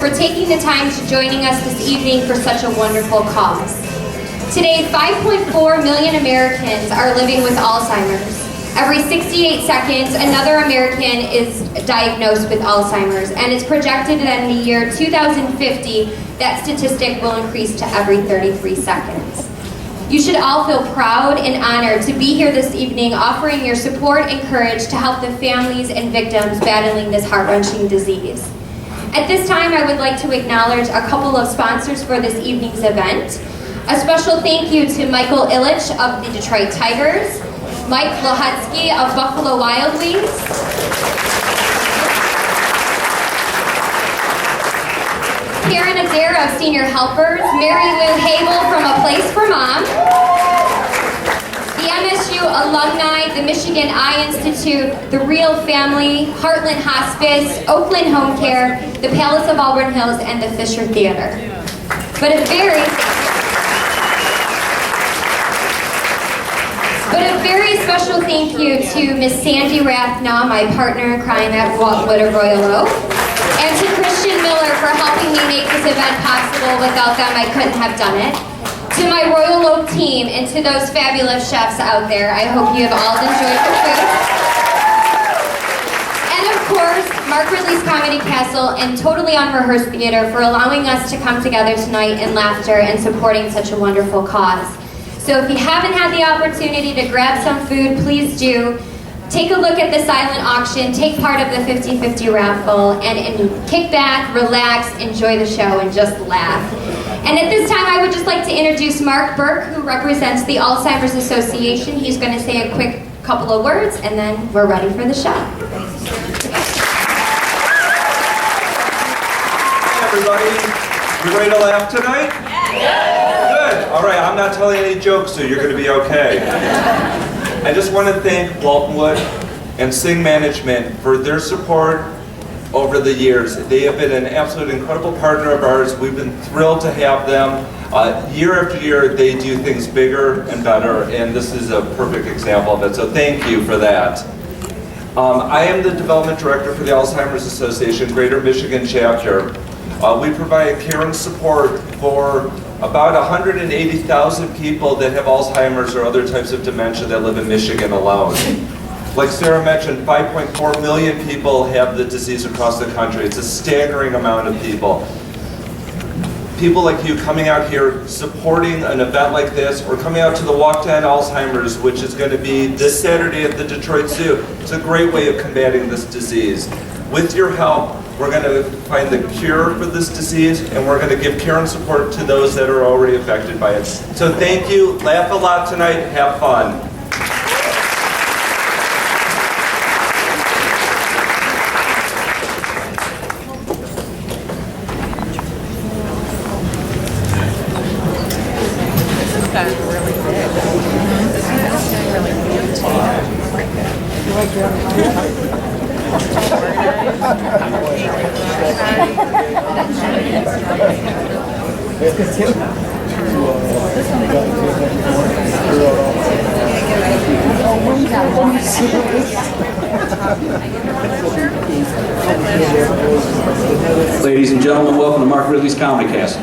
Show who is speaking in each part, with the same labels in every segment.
Speaker 1: for taking the time to joining us this evening for such a wonderful cause. Today, 5.4 million Americans are living with Alzheimer's. Every 68 seconds, another American is diagnosed with Alzheimer's, and it's projected that in the year 2050, that statistic will increase to every 33 seconds. You should all feel proud and honored to be here this evening offering your support and courage to help the families and victims battling this heart-wrenching disease. At this time, I would like to acknowledge a couple of sponsors for this evening's event. A special thank you to Michael Illich of the Detroit Tigers, Mike Lahutsky of Buffalo Wild Wings, Karen Adair of Senior Helpers, Mary Lou Hable from A Place for Mom, the MSU alumni, the Michigan Eye Institute, the Real Family, Heartland Hospice, Oakland Home Care, the Palace of Auburn Hills, and the Fisher Theater. But a very special thank you to Miss Sandy Rathnaw, my partner in crime at Waltwood of Royal Oak, and to Christian Miller for helping me make this event possible. Without them, I couldn't have done it. To my Royal Oak team and to those fabulous chefs out there, I hope you have all enjoyed the food. And of course, Mark Ridley's Comedy Castle and Totally Unrehearsed Theater for allowing us to come together tonight in laughter and supporting such a wonderful cause. So if you haven't had the opportunity to grab some food, please do. Take a look at the silent auction, take part of the 50-50 raffle, and kick back, relax, enjoy the show, and just laugh. And at this time, I would just like to introduce Mark Burke, who represents the Alzheimer's Association. He's going to say a quick couple of words, and then we're ready for the show.
Speaker 2: Hey everybody, you ready to laugh tonight? Good. All right, I'm not telling any jokes, so you're going to be okay. I just want to thank Waltonwood and Sing Management for their support over the years. They have been an absolute incredible partner of ours. We've been thrilled to have them. Year after year, they do things bigger and better, and this is a perfect example of it, so thank you for that. I am the Development Director for the Alzheimer's Association Greater Michigan Chapter. We provide care and support for about 180,000 people that have Alzheimer's or other types of dementia that live in Michigan alone. Like Sarah mentioned, 5.4 million people have the disease across the country. It's a staggering amount of people. People like you coming out here supporting an event like this, or coming out to the Walk to End Alzheimer's, which is going to be this Saturday at the Detroit Zoo. It's a great way of combating this disease. With your help, we're going to find the cure for this disease, and we're going to give care and support to those that are already affected by it. So thank you, laugh a lot tonight, have fun.
Speaker 3: Ladies and gentlemen, welcome to Mark Ridley's Comedy Castle.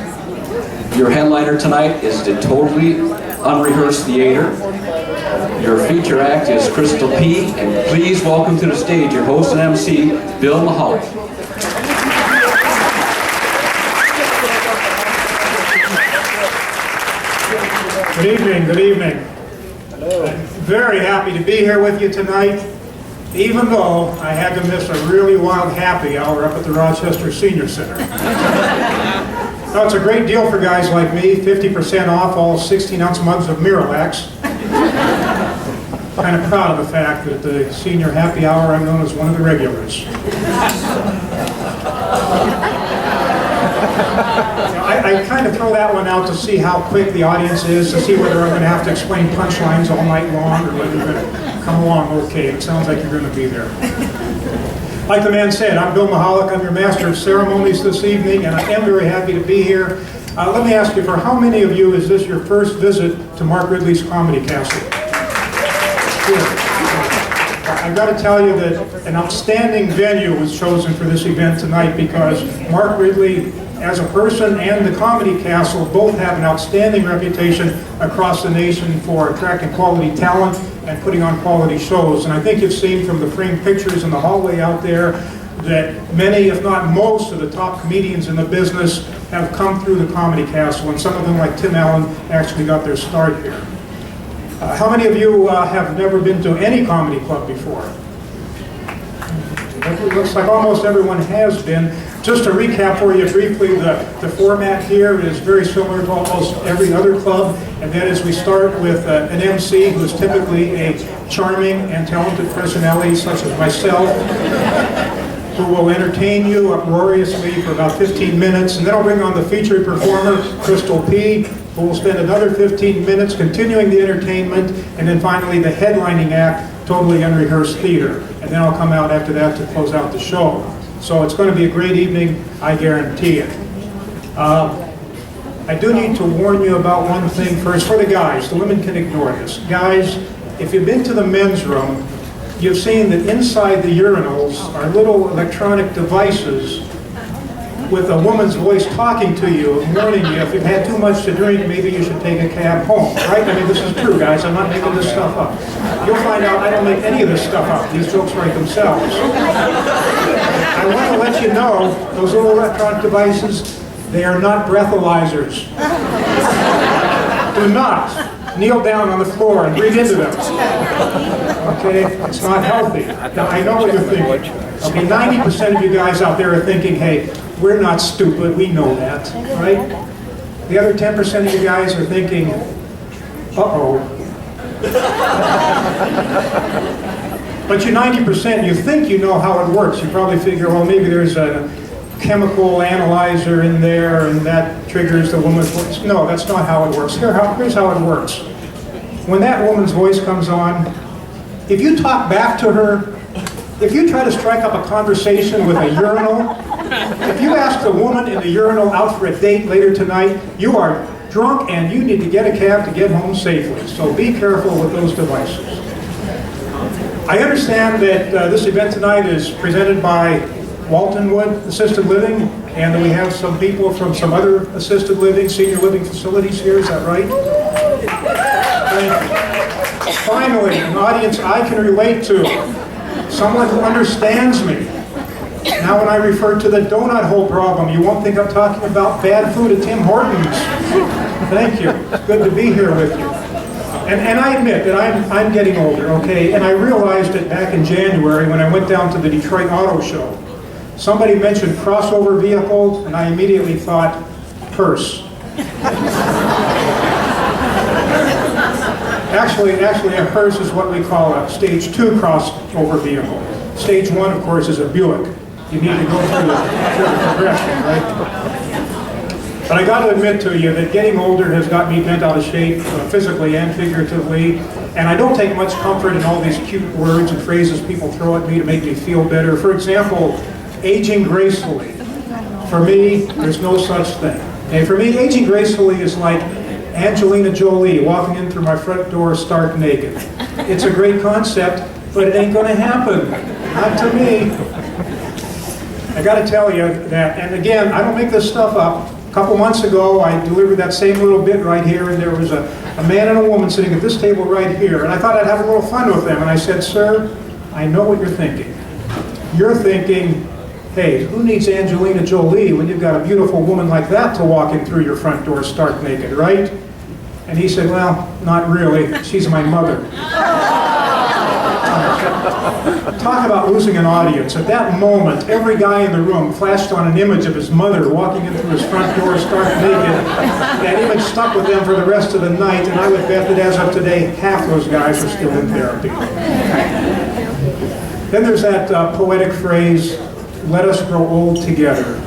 Speaker 3: Your headliner tonight is the Totally Unrehearsed Theater. Your feature act is Crystal P. And please welcome to the stage your host and MC, Bill Mahalik.
Speaker 4: Good evening, good evening. Hello. I'm very happy to be here with you tonight, even though I had to miss a really wild happy hour up at the Rochester Senior Center. Now, it's a great deal for guys like me, 50% off all 16-ounce mugs of Miralax. Kind of proud of the fact that at the senior happy hour I'm known as one of the regulars. I kind of throw that one out to see how quick the audience is, to see whether I'm going to have to explain punchlines all night long or whether you're going to come along okay. It sounds like you're going to be there. Like the man said, I'm Bill Mahalik. I'm your master of ceremonies this evening, and I am very happy to be here. Let me ask you, for how many of you is this your first visit to Mark Ridley's Comedy Castle? Good. I've got to tell you that an outstanding venue was chosen for this event tonight because Mark Ridley, as a person, and the Comedy Castle both have an outstanding reputation across the nation for attracting quality talent and putting on quality shows. And I think you've seen from the framed pictures in the hallway out there that many, if not most, of the top comedians in the business have come through the Comedy Castle, and some of them, like Tim Allen, actually got their start here. How many of you have never been to any comedy club before? It looks like almost everyone has been. Just to recap for you briefly, the format here is very similar to almost every other club, and that is we start with an MC who is typically a charming and talented personality such as myself, who will entertain you uproariously for about 15 minutes, and then I'll bring on the featured performer, Crystal P., who will spend another 15 minutes continuing the entertainment, and then finally the headlining act, Totally Unrehearsed Theater. And then I'll come out after that to close out the show. So it's going to be a great evening, I guarantee it. I do need to warn you about one thing first. For the guys, the women can ignore this. Guys, if you've been to the men's room, you've seen that inside the urinals are little electronic devices with a woman's voice talking to you, warning you if you've had too much to drink, maybe you should take a cab home, right? I mean, this is true, guys. I'm not making this stuff up. You'll find out I don't make any of this stuff up. These jokes write themselves. I want to let you know, those little electronic devices, they are not breathalyzers. Do not kneel down on the floor and breathe into them. Okay? It's not healthy. Now, I know what you're thinking. Okay, 90% of you guys out there are thinking, hey, we're not stupid, we know that, right? The other 10% of you guys are thinking, uh-oh. But you 90%, you think you know how it works. You probably figure, well, maybe there's a chemical analyzer in there and that triggers the woman's voice. No, that's not how it works. Here's how it works. When that woman's voice comes on, if you talk back to her, if you try to strike up a conversation with a urinal, if you ask the woman in the urinal out for a date later tonight, you are drunk and you need to get a cab to get home safely. So be careful with those devices. I understand that this event tonight is presented by Waltonwood Assisted Living, and that we have some people from some other assisted living, senior living facilities here. Is that right? And finally, an audience I can relate to. Someone who understands me. Now when I refer to the donut hole problem, you won't think I'm talking about bad food at Tim Hortons. Thank you. It's good to be here with you. And I admit that I'm getting older, okay? And I realized it back in January when I went down to the Detroit Auto Show. Somebody mentioned crossover vehicle, and I immediately thought, hearse. Actually, a hearse is what we call a stage 2 crossover vehicle. Stage 1, of course, is a Buick. You need to go through the progression, right? But I got to admit to you that getting older has got me bent out of shape, physically and figuratively, and I don't take much comfort in all these cute words and phrases people throw at me to make me feel better. For example, aging gracefully. For me, there's no such thing. Okay, for me, aging gracefully is like Angelina Jolie walking in through my front door stark naked. It's a great concept, but it ain't going to happen. Not to me. I got to tell you that, and again, I don't make this stuff up. A couple months ago, I delivered that same little bit right here, and there was a man and a woman sitting at this table right here, and I thought I'd have a little fun with them, and I said, sir, I know what you're thinking. You're thinking, hey, who needs Angelina Jolie when you've got a beautiful woman like that to walk in through your front door stark naked, right? And he said, well, not really. She's my mother. Talk about losing an audience. At that moment, every guy in the room flashed on an image of his mother walking in through his front door stark naked. That image stuck with them for the rest of the night, and I would bet that as of today, half those guys are still in therapy. Then there's that poetic phrase, let us grow old together.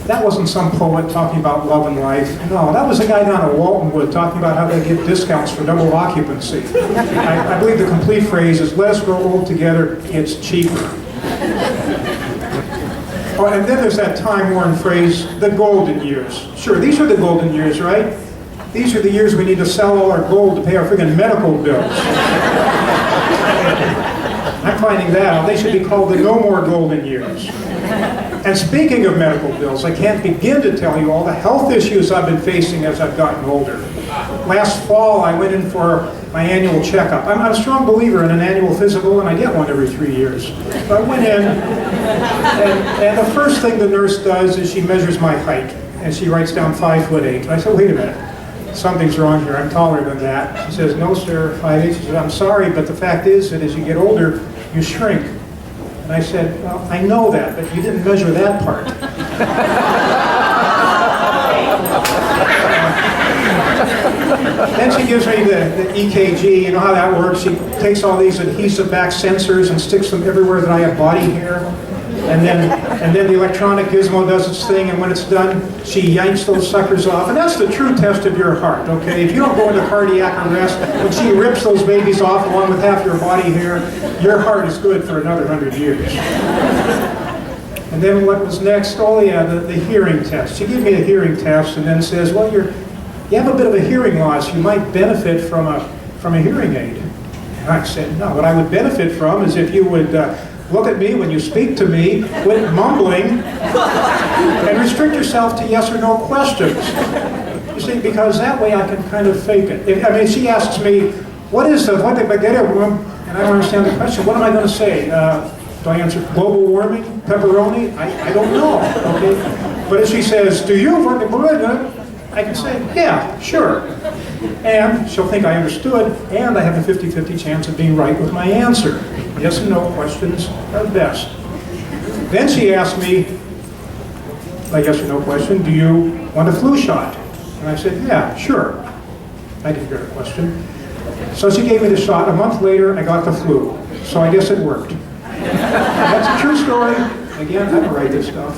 Speaker 4: That wasn't some poet talking about love and life. No, that was a guy down at Waltonwood talking about how they give discounts for double occupancy. I believe the complete phrase is, let us grow old together, it's cheaper. Oh, and then there's that time-worn phrase, the golden years. Sure, these are the golden years, right? These are the years we need to sell all our gold to pay our friggin' medical bills. I'm finding that out. They should be called the no more golden years. And speaking of medical bills, I can't begin to tell you all the health issues I've been facing as I've gotten older. Last fall, I went in for my annual checkup. I'm a strong believer in an annual physical, and I get one every 3 years. So I went in, and the first thing the nurse does is she measures my height, and she writes down 5'8". And I said, wait a minute, something's wrong here, I'm taller than that. She says, no sir, 5'8". She said, I'm sorry, but the fact is that as you get older, you shrink. And I said, well, I know that, but you didn't measure that part. Then she gives me the EKG, you know how that works. She takes all these adhesive back sensors and sticks them everywhere that I have body hair. And then the electronic gizmo does its thing, and when it's done, she yanks those suckers off. And that's the true test of your heart, okay? If you don't go into cardiac arrest, when she rips those babies off along with half your body hair, your heart is good for another 100 years. And then what was next? Oh yeah, the hearing test. She gave me a hearing test and then says, well, you have a bit of a hearing loss. You might benefit from a hearing aid. And I said, no, what I would benefit from is if you would look at me when you speak to me, quit mumbling, and restrict yourself to yes or no questions. You see, because that way I can kind of fake it. I mean, she asks me, what is the, what did I get it? And I don't understand the question. What am I going to say? Do I answer global warming, pepperoni? I don't know, okay? But if she says, do you, I can say, yeah, sure. And she'll think I understood, and I have a 50-50 chance of being right with my answer. Yes and no questions are best. Then she asked me, a yes or no question, do you want a flu shot? And I said, yeah, sure. I didn't hear the question. So she gave me the shot. A month later, I got the flu. So I guess it worked. That's a true story. Again, I don't write this stuff.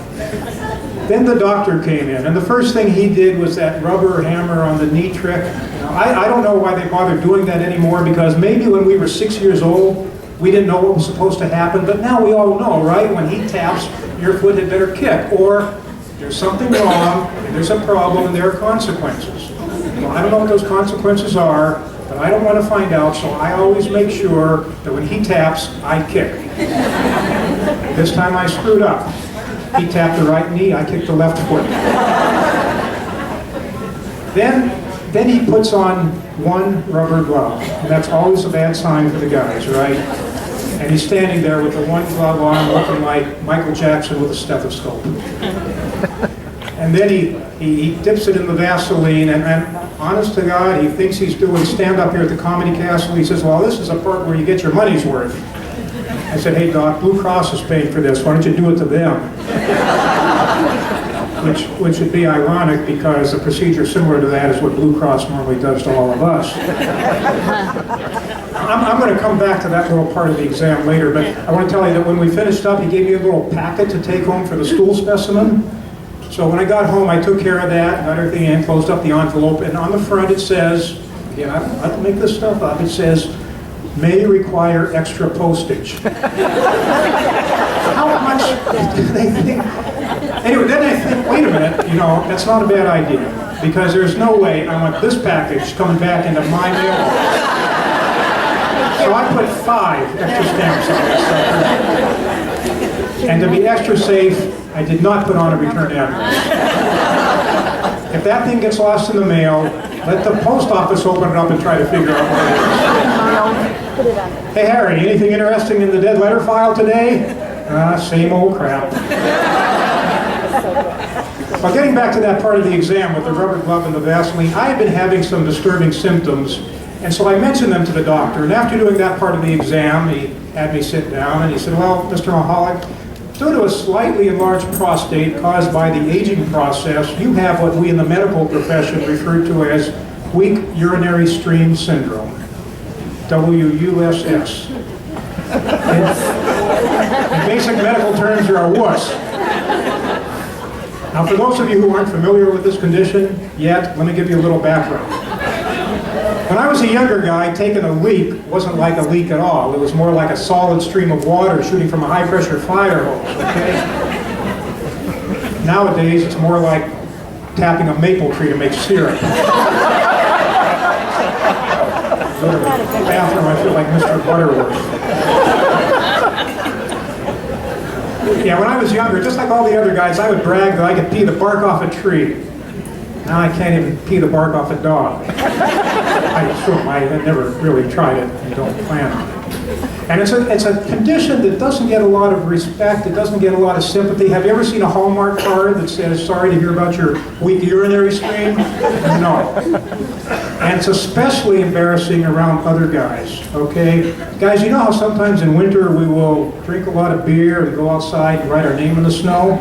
Speaker 4: Then the doctor came in, and the first thing he did was that rubber hammer on the knee trick. Now, I don't know why they bother doing that anymore, because maybe when we were 6 years old, we didn't know what was supposed to happen, but now we all know, right? When he taps, your foot had better kick, or there's something wrong, and there's a problem, and there are consequences. Well, I don't know what those consequences are, but I don't want to find out, so I always make sure that when he taps, I kick. This time I screwed up. He tapped the right knee, I kicked the left foot. Then he puts on one rubber glove, and that's always a bad sign for the guys, right? And he's standing there with the one glove on, looking like Michael Jackson with a stethoscope. And then he dips it in the Vaseline, and honest to God, he thinks he's doing stand-up here at the Comedy Castle. He says, well, this is a part where you get your money's worth. I said, hey, Doc, Blue Cross is paying for this. Why don't you do it to them? Which would be ironic, because a procedure similar to that is what Blue Cross normally does to all of us. I'm going to come back to that little part of the exam later, but I want to tell you that when we finished up, he gave me a little packet to take home for the stool specimen. So when I got home, I took care of that, got everything in, closed up the envelope, and on the front it says, again, I don't make this stuff up, it says, may require extra postage. How much do they think? Anyway, then I think, wait a minute, you know, that's not a bad idea, because there's no way I want this package coming back into my mailbox. So I put 5 extra stamps on this. And to be extra safe, I did not put on a return address. If that thing gets lost in the mail, let the post office open it up and try to figure out what it is. Hey Harry, anything interesting in the dead letter file today? Same old crap. Well, getting back to that part of the exam with the rubber glove and the Vaseline, I had been having some disturbing symptoms, and so I mentioned them to the doctor. And after doing that part of the exam, he had me sit down, and he said, well, Mr. Mahalik, due to a slightly enlarged prostate caused by the aging process, you have what we in the medical profession refer to as weak urinary stream syndrome, WUSS. In basic medical terms, you're a wuss. Now, for those of you who aren't familiar with this condition yet, let me give you a little background. When I was a younger guy, taking a leak wasn't like a leak at all. It was more like a solid stream of water shooting from a high-pressure fire hose, okay? Nowadays, it's more like tapping a maple tree to make syrup. Go to the bathroom, I feel like Mr. Butterworth. Yeah, when I was younger, just like all the other guys, I would brag that I could pee the bark off a tree. Now I can't even pee the bark off a dog. I assume I had never really tried it and don't plan on it. And it's a condition that doesn't get a lot of respect, it doesn't get a lot of sympathy. Have you ever seen a Hallmark card that says, sorry to hear about your weak urinary stream? No. And it's especially embarrassing around other guys, okay? Guys, you know how sometimes in winter we will drink a lot of beer and go outside and write our name in the snow?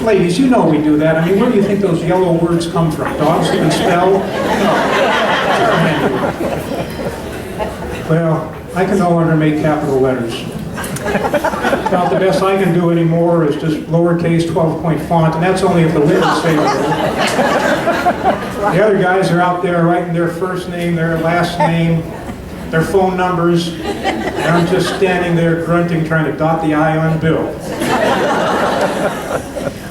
Speaker 4: Ladies, you know we do that. I mean, where do you think those yellow words come from? Dogs who can spell? No. Well, I can no longer make capital letters. About the best I can do anymore is just lowercase 12-point font, and that's only if the wind is favorable. The other guys are out there writing their first name, their last name, their phone numbers, and I'm just standing there grunting, trying to dot the I on Bill.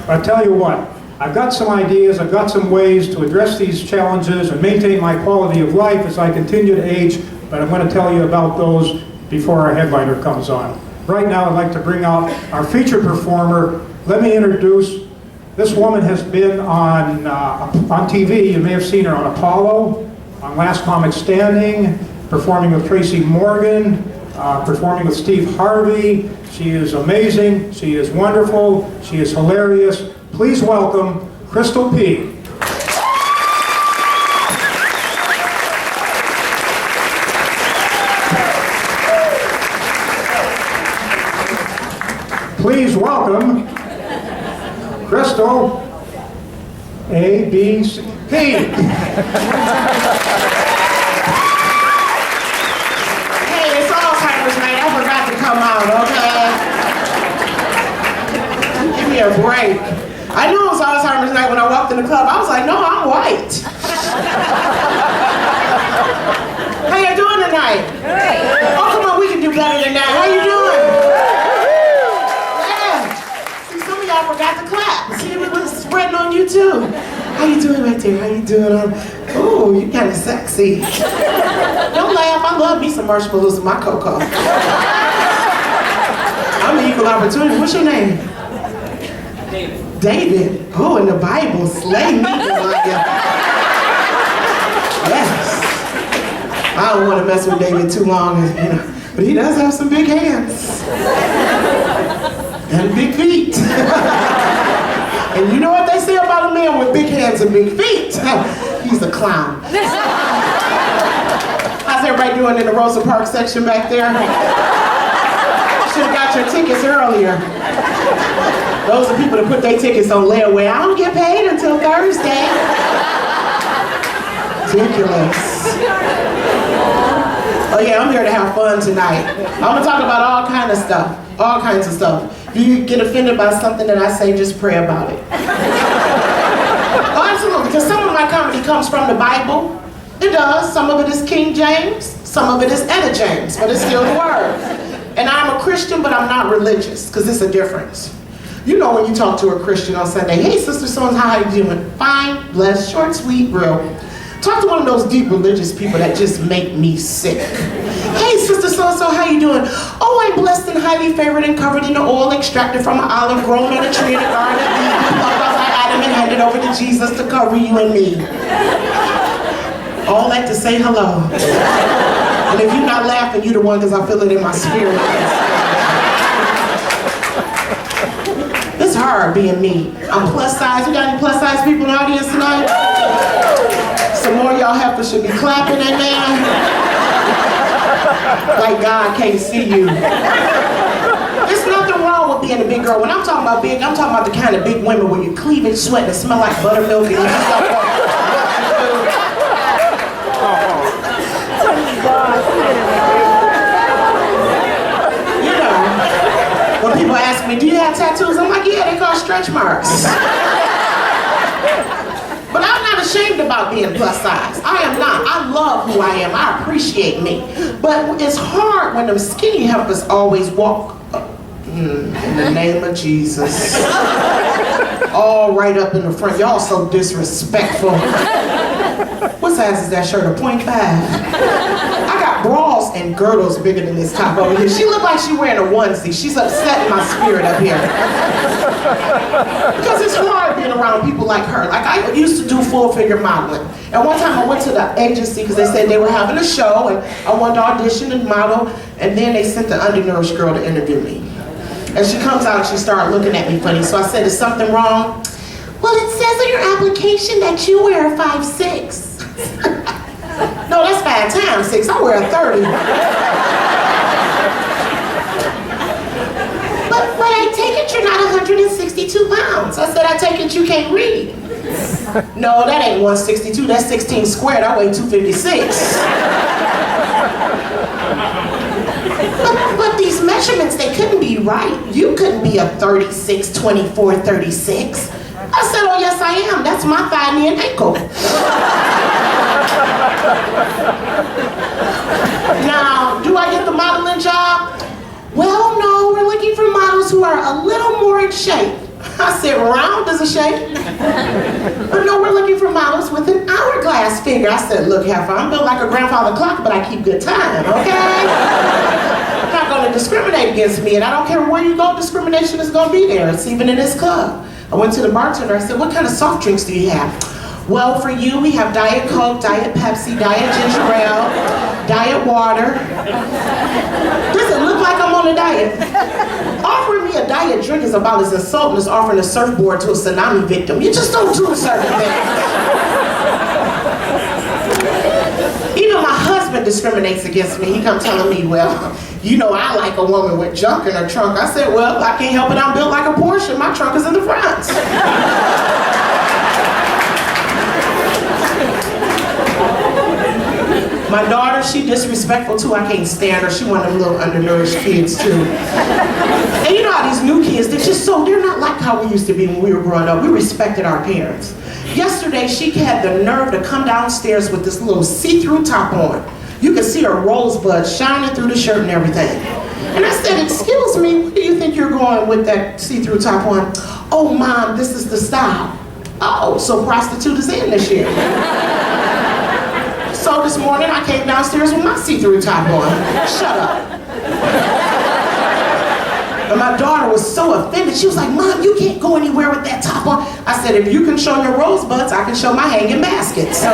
Speaker 4: I'll tell you what, I've got some ideas, I've got some ways to address these challenges and maintain my quality of life as I continue to age, but I'm going to tell you about those before our headliner comes on. Right now I'd like to bring out our featured performer. Let me introduce, this woman has been on TV. You may have seen her on Apollo, on Last Comic Standing, performing with Tracy Morgan, performing with Steve Harvey. She is amazing, she is wonderful, she is hilarious. Please welcome Crystal P. Please welcome Crystal A, B, C, P.
Speaker 5: Hey, it's Alzheimer's night. I forgot to come out, okay? Give me a break. I knew it was Alzheimer's night when I walked in the club. I was like, no, I'm white. How you doing tonight? Oh, come on, we can do better than that. How you doing? I forgot to clap. See, it was spreading on you too. How you doing right there? How you doing? Oh, you kind of sexy. Don't laugh. I love me some marshmallows in my cocoa. I'm an equal opportunity. What's your name? David. David. Oh, in the Bible, slay me. Yes. I don't want to mess with David too long, you know, but he does have some big hands. And big feet. And you know what they say about a man with big hands and big feet? He's a clown. How's everybody doing in the Rosa Parks section back there? Should have got your tickets earlier. Those are people that put their tickets on layaway. I don't get paid until Thursday. Ridiculous. Oh yeah, I'm here to have fun tonight. I'm gonna talk about all kinds of stuff. All kinds of stuff. If you get offended by something that I say, just pray about it. Oh, absolutely, because some of my comedy comes from the Bible. It does. Some of it is King James, some of it is Etta James, but it's still the word. And I'm a Christian, but I'm not religious, because it's a difference. You know when you talk to a Christian on Sunday, hey, Sister So-and-so, how you doing? Fine, blessed, short, sweet, real. Talk to one of those deep religious people that just make me sick. Hey, Sister So-and-so, how you doing? Oh, I'm blessed and highly favored and covered in the oil extracted from an olive grown on a tree in the garden of Eden, plucked out by Adam and handed over to Jesus to cover you and me. All that to say hello. And if you're not laughing, you're the one, because I feel it in my spirit. It's hard being me. I'm plus size. We got any plus size people in the audience tonight? Some more of y'all heifers should be clapping, amen. Like God can't see you. There's nothing wrong with being a big girl. When I'm talking about big, I'm talking about the kind of big women where your cleavage sweat and smell like buttermilk and you just don't know. You know, when people ask me, do you have tattoos? I'm like, yeah, they call stretch marks. But I'm not ashamed about being plus size. I am not. I love who I am. I appreciate me. But it's hard when them skinny heifers always walk in the name of Jesus. All right up in the front. Y'all so disrespectful. What size is that shirt? A .5? I got bras and girdles bigger than this top over here. She looked like she wearing a onesie. She's upsetting my spirit up here. Because it's hard being around people like her. Like, I used to do full-figure modeling. And one time I went to the agency because they said they were having a show and I wanted to audition and model, and then they sent the undernourished girl to interview me. And she comes out and she started looking at me funny. So I said, is something wrong? Well, it says on your application that you wear a 5'6". No, that's 5 times 6. I wear a 30. But I take it you're not 162 pounds. I said, I take it you can't read. No, that ain't 162. That's 16 squared. I weigh 256. But these measurements, they couldn't be right. You couldn't be a 36, 24, 36. I said, oh yes I am. That's my thigh, knee, and ankle. Now, do I get the modeling job? Well, no, we're looking for models who are a little more in shape. I said, round is a shape. But no, we're looking for models with an hourglass figure. I said, look, Heifer, I'm built like a grandfather clock, but I keep good time, okay? You're not going to discriminate against me, and I don't care where you go, discrimination is going to be there. It's even in this club. I went to the bartender, I said, what kind of soft drinks do you have? Well, for you, we have Diet Coke, Diet Pepsi, Diet Ginger Ale, Diet Water. Does it look like I'm on a diet? Offering me a diet drink is about as insulting as offering a surfboard to a tsunami victim. You just don't do certain things. Even my husband discriminates against me. He comes telling me, well, you know I like a woman with junk in her trunk. I said, well, I can't help it. I'm built like a Porsche. My trunk is in the front. My daughter, she disrespectful too. I can't stand her. She one of them little undernourished kids too. And you know how these new kids, they're not like how we used to be when we were growing up. We respected our parents. Yesterday, she had the nerve to come downstairs with this little see-through top on. You could see her rosebuds shining through the shirt and everything. And I said, excuse me, where do you think you're going with that see-through top on? Oh, Mom, this is the style. Oh, so prostitute is in this year. So this morning I came downstairs with my see-through top on. Shut up. And my daughter was so offended. She was like, Mom, you can't go anywhere with that top on. I said, if you can show your rosebuds, I can show my hanging baskets. So,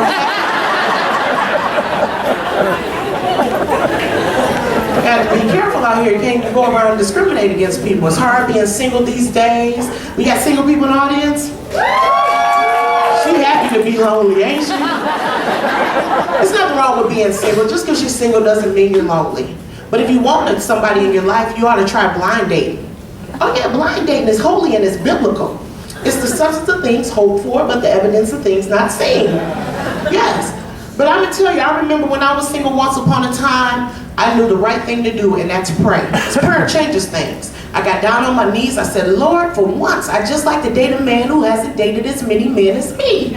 Speaker 5: you gotta be careful out here. You can't go around and discriminate against people. It's hard being single these days. We got single people in the audience? She happy to be lonely, ain't she? There's nothing wrong with being single. Just because you're single doesn't mean you're lonely. But if you wanted somebody in your life, you ought to try blind dating. Oh yeah, blind dating is holy and it's biblical. It's the substance of things hoped for, but the evidence of things not seen. Yes. But I'm going to tell you, I remember when I was single once upon a time, I knew the right thing to do, and that's pray. Prayer changes things. I got down on my knees. I said, Lord, for once, I'd just like to date a man who hasn't dated as many men as me.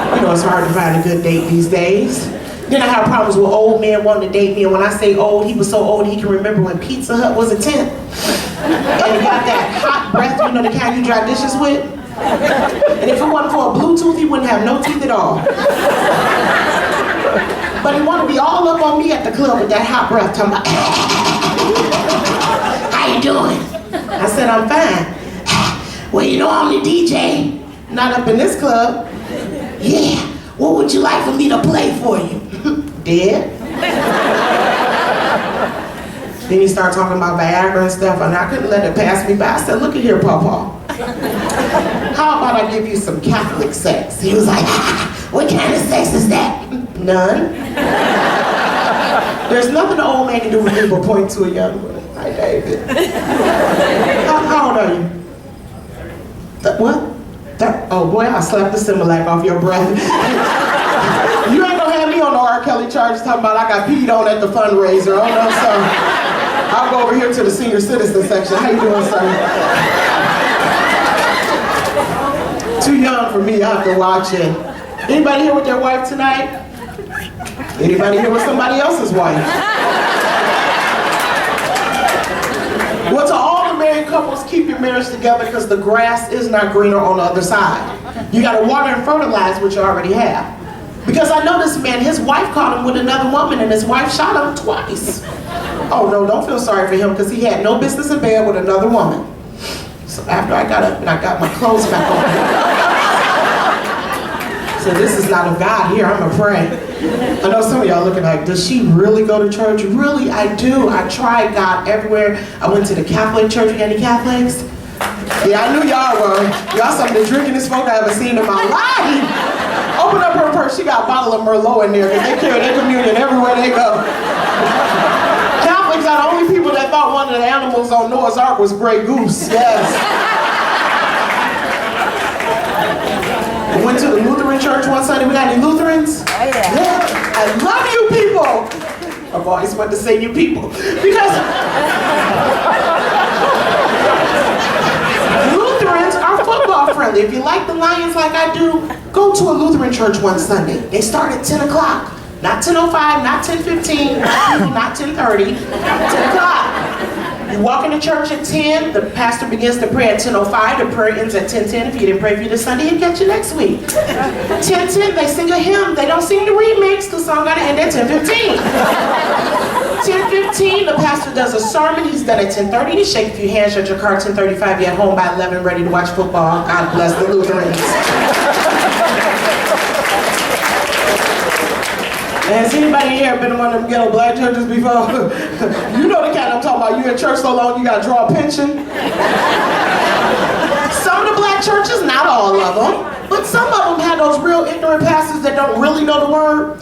Speaker 5: You know, it's hard to find a good date these days. Then I have problems with old men wanting to date me, and when I say old, he was so old he can remember when Pizza Hut was a tent. And he got that hot breath, you know, the kind you dry dishes with. And if it wasn't for a Bluetooth, he wouldn't have no teeth at all. But he wanted to be all up on me at the club with that hot breath, talking about, how you doing? I said, I'm fine. Well, you know I'm the DJ. Not up in this club. Yeah, what would you like for me to play for you? Dead. Then he started talking about Viagra and stuff, and I couldn't let it pass me by. I said, look at here, Pawpaw. How about I give you some Catholic sex? He was like, what kind of sex is that? None. There's nothing an old man can do with me but point to a young one. Hi, David. How old are you? What? Oh boy, I slapped the Similac off your breath. You ain't gonna have me on the R. Kelly charges talking about I got peed on at the fundraiser. Oh no, sir. I'll go over here to the senior citizen section. How you doing, sir? Too young for me, I have to watch it. Anybody here with their wife tonight? Anybody here with somebody else's wife? Well, to all the married couples, keep your marriage together because the grass is not greener on the other side. You gotta water and fertilize what you already have. Because I know this man, his wife caught him with another woman and his wife shot him twice. Oh no, don't feel sorry for him because he had no business in bed with another woman. So after I got up and I got my clothes back on, so this is not of God here, I'm gonna pray. I know some of y'all looking like, does she really go to church? Really, I do. I tried God everywhere. I went to the Catholic church. You got any Catholics? Yeah, I knew y'all were. Y'all some of the drinkingest folk I ever seen in my life. Open up her purse, she got a bottle of Merlot in there because they carry their communion everywhere they go. Catholics are the only people that thought one of the animals on Noah's Ark was Grey Goose, yes. I went to the Lutheran church one Sunday. We got any Lutherans? Oh, yeah. I love you people. I've always wanted to say you people. Because Lutherans are football friendly. If you like the Lions like I do, go to a Lutheran church one Sunday. They start at 10 o'clock. Not 10:05, not 10:15, not 10:30, 10 o'clock. You walk into church at 10, the pastor begins to pray at 10:05, the prayer ends at 10:10. If you didn't pray for you this Sunday, he'll catch you next week. 10:10, they sing a hymn. They don't sing the remix, the song gotta end at 10:15. 10:15, the pastor does a sermon. He's done at 10:30. You shake a few hands, shut your car at 10:35. You're at home by 11, ready to watch football. God bless the Lutherans. Has anybody here been in one of them ghetto black churches before? You know the kind I'm talking about. You in church so long you gotta draw a pension. Some of the black churches, not all of them, but some of them have those real ignorant pastors that don't really know the word.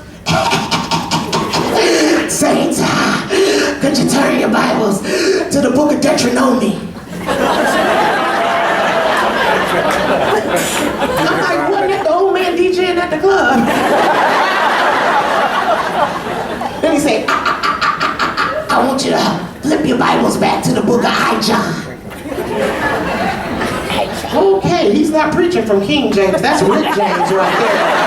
Speaker 5: Saints, could you turn your Bibles to the book of Deuteronomy? I'm like, what is the old man DJing at the club? Then he say, I want you to flip your Bibles back to the book of I John. Okay, he's not preaching from King James. That's Rick James right there.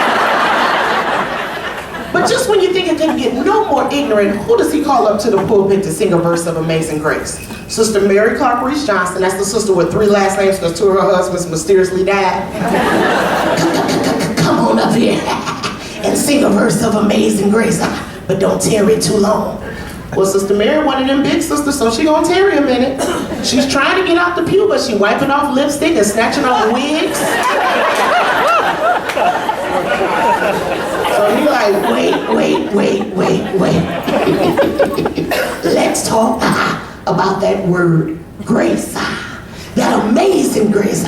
Speaker 5: But just when you think it can get no more ignorant, who does he call up to the pulpit to sing a verse of Amazing Grace? Sister Mary Clark Reese Johnson. That's the sister with 3 last names because 2 of her husbands mysteriously died. Come on up here and sing a verse of Amazing Grace. But don't tarry too long. Well, Sister Mary, one of them big sisters, so she gonna tarry a minute. She's trying to get out the pew, but she wiping off lipstick and snatching off wigs. So he like, wait. Let's talk about that word, grace. That amazing grace.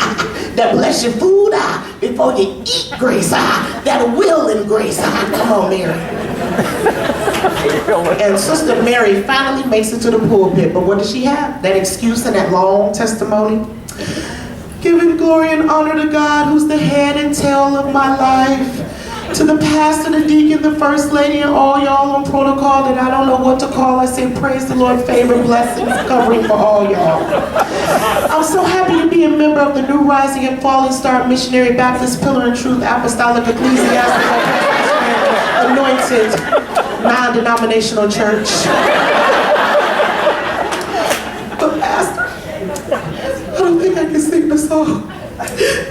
Speaker 5: That bless your food before you eat grace. That will and grace. Come on, Mary. And Sister Mary finally makes it to the pulpit, but what does she have? That excuse and that long testimony. Giving glory and honor to God, who's the head and tail of my life. To the pastor, the deacon, the first lady, and all y'all on protocol that I don't know what to call. I say praise the Lord, favor, blessings, covering for all y'all. I'm so happy to be a member of the New Rising and Falling Star Missionary Baptist Pillar and Truth Apostolic Ecclesiastical Anointed Non-Denominational Church. But Pastor, I don't think I can sing the song.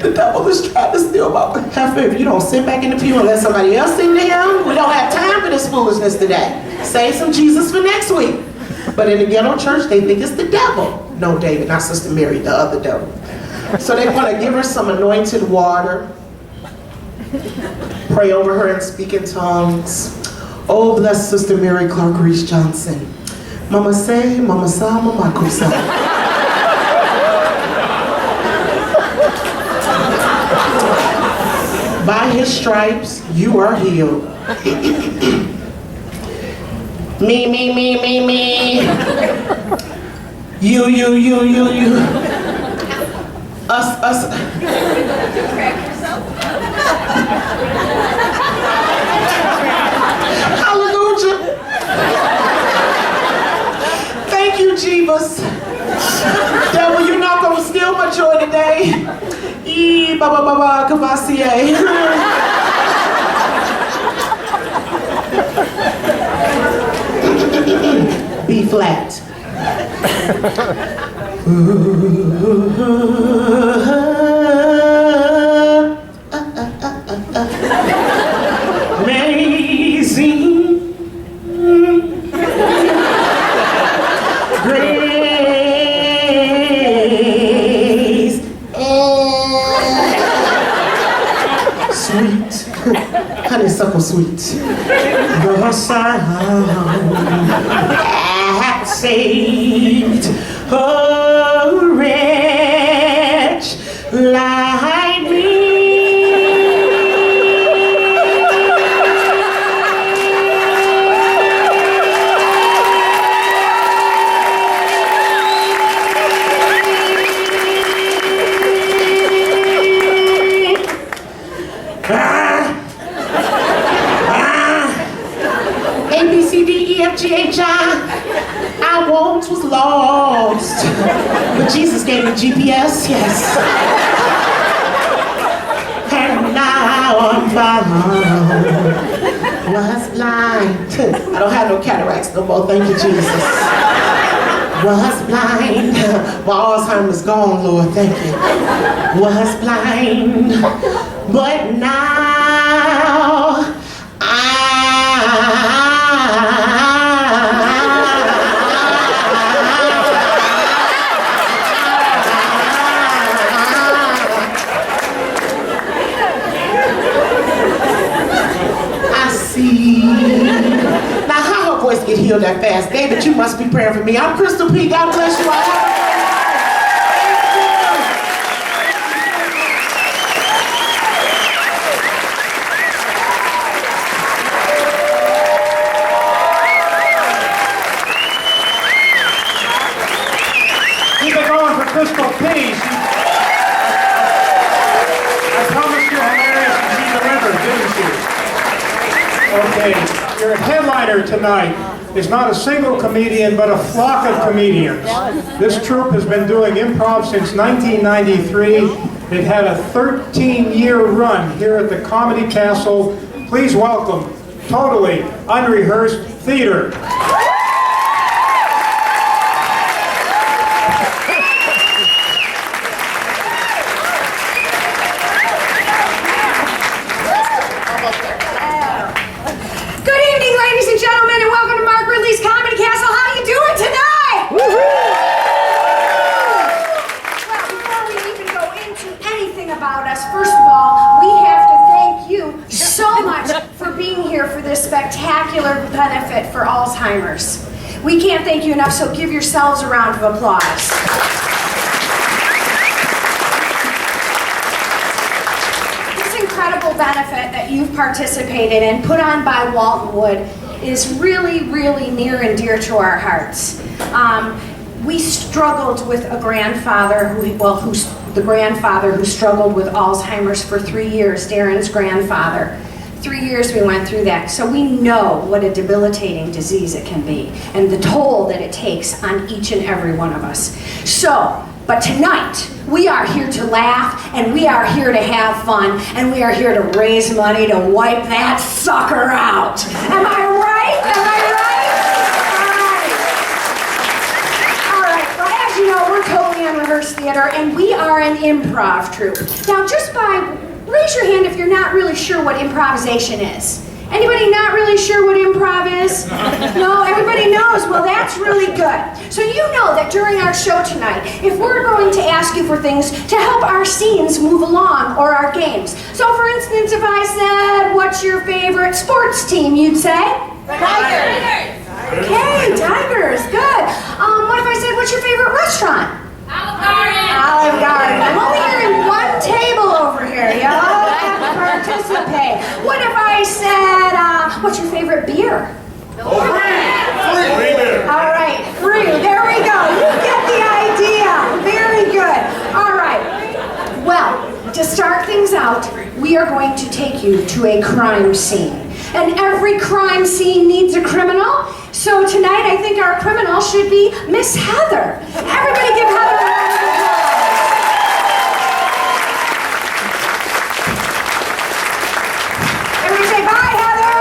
Speaker 5: The devil is trying to steal my behalf. If you don't sit back in the pew and let somebody else sing to him, we don't have time for this foolishness today. Save some Jesus for next week. But in the ghetto church, they think it's the devil. No, David, not Sister Mary, the other devil. So they want to give her some anointed water, pray over her and speak in tongues. Oh, bless Sister Mary Clark Reese Johnson. Mama say, mama sa, mama kusa. By his stripes, you are healed. Me. You. Us. Hallelujah. Thank you, Jesus. Devil, you're not going to steal my joy today. Kovacik. B flat. Man, sweet, honeysuckle sweet. The sound hath saved a wretch like me. I once was lost, but Jesus gave me GPS, yes. And now I'm found. Was blind. I don't have no cataracts no more, thank you, Jesus. Was blind. My Alzheimer's gone, Lord, thank you. Was blind, but now now, how her voice get healed that fast? David, you must be praying for me. I'm Crystal P. God bless you all.
Speaker 4: Keep it going for Crystal P. I promised you hilarious and she delivered, didn't she? Okay, your headliner tonight is not a single comedian, but a flock of comedians. This troupe has been doing improv since 1993. They've had a 13-year run here at the Comedy Castle. Please welcome Totally Unrehearsed Theater.
Speaker 6: Spectacular benefit for Alzheimer's. We can't thank you enough, so give yourselves a round of applause. This incredible benefit that you've participated in, put on by Walton Wood, is really, really near and dear to our hearts. We struggled with a grandfather, the grandfather who struggled with Alzheimer's for 3 years, Darren's grandfather. 3 years we went through that, so we know what a debilitating disease it can be and the toll that it takes on each and every one of us. So, but tonight, we are here to laugh, and we are here to have fun, and we are here to raise money to wipe that sucker out. Am I right? Am I right? All right, well, as you know, we're Totally Unrehearsed Theater, and we are an improv troupe. Now, raise your hand if you're not really sure what improvisation is. Anybody not really sure what improv is? No, everybody knows. Well, that's really good. So you know that during our show tonight, if we're going to ask you for things to help our scenes move along or our games. So for instance, if I said, what's your favorite sports team, you'd say? Tigers. Okay, Tigers, good. What if I said, what's your favorite restaurant? Olive Garden. I'm only hearing one table over here. You all have to participate. What if I said, what's your favorite beer? Free beer. All right, free. There we go. You get the idea. Very good. All right. Well, to start things out, we are going to take you to a crime scene. And every crime scene needs a criminal. So tonight, I think our criminal should be Miss Heather. Everybody give Heather a round of applause. Everybody say bye, Heather.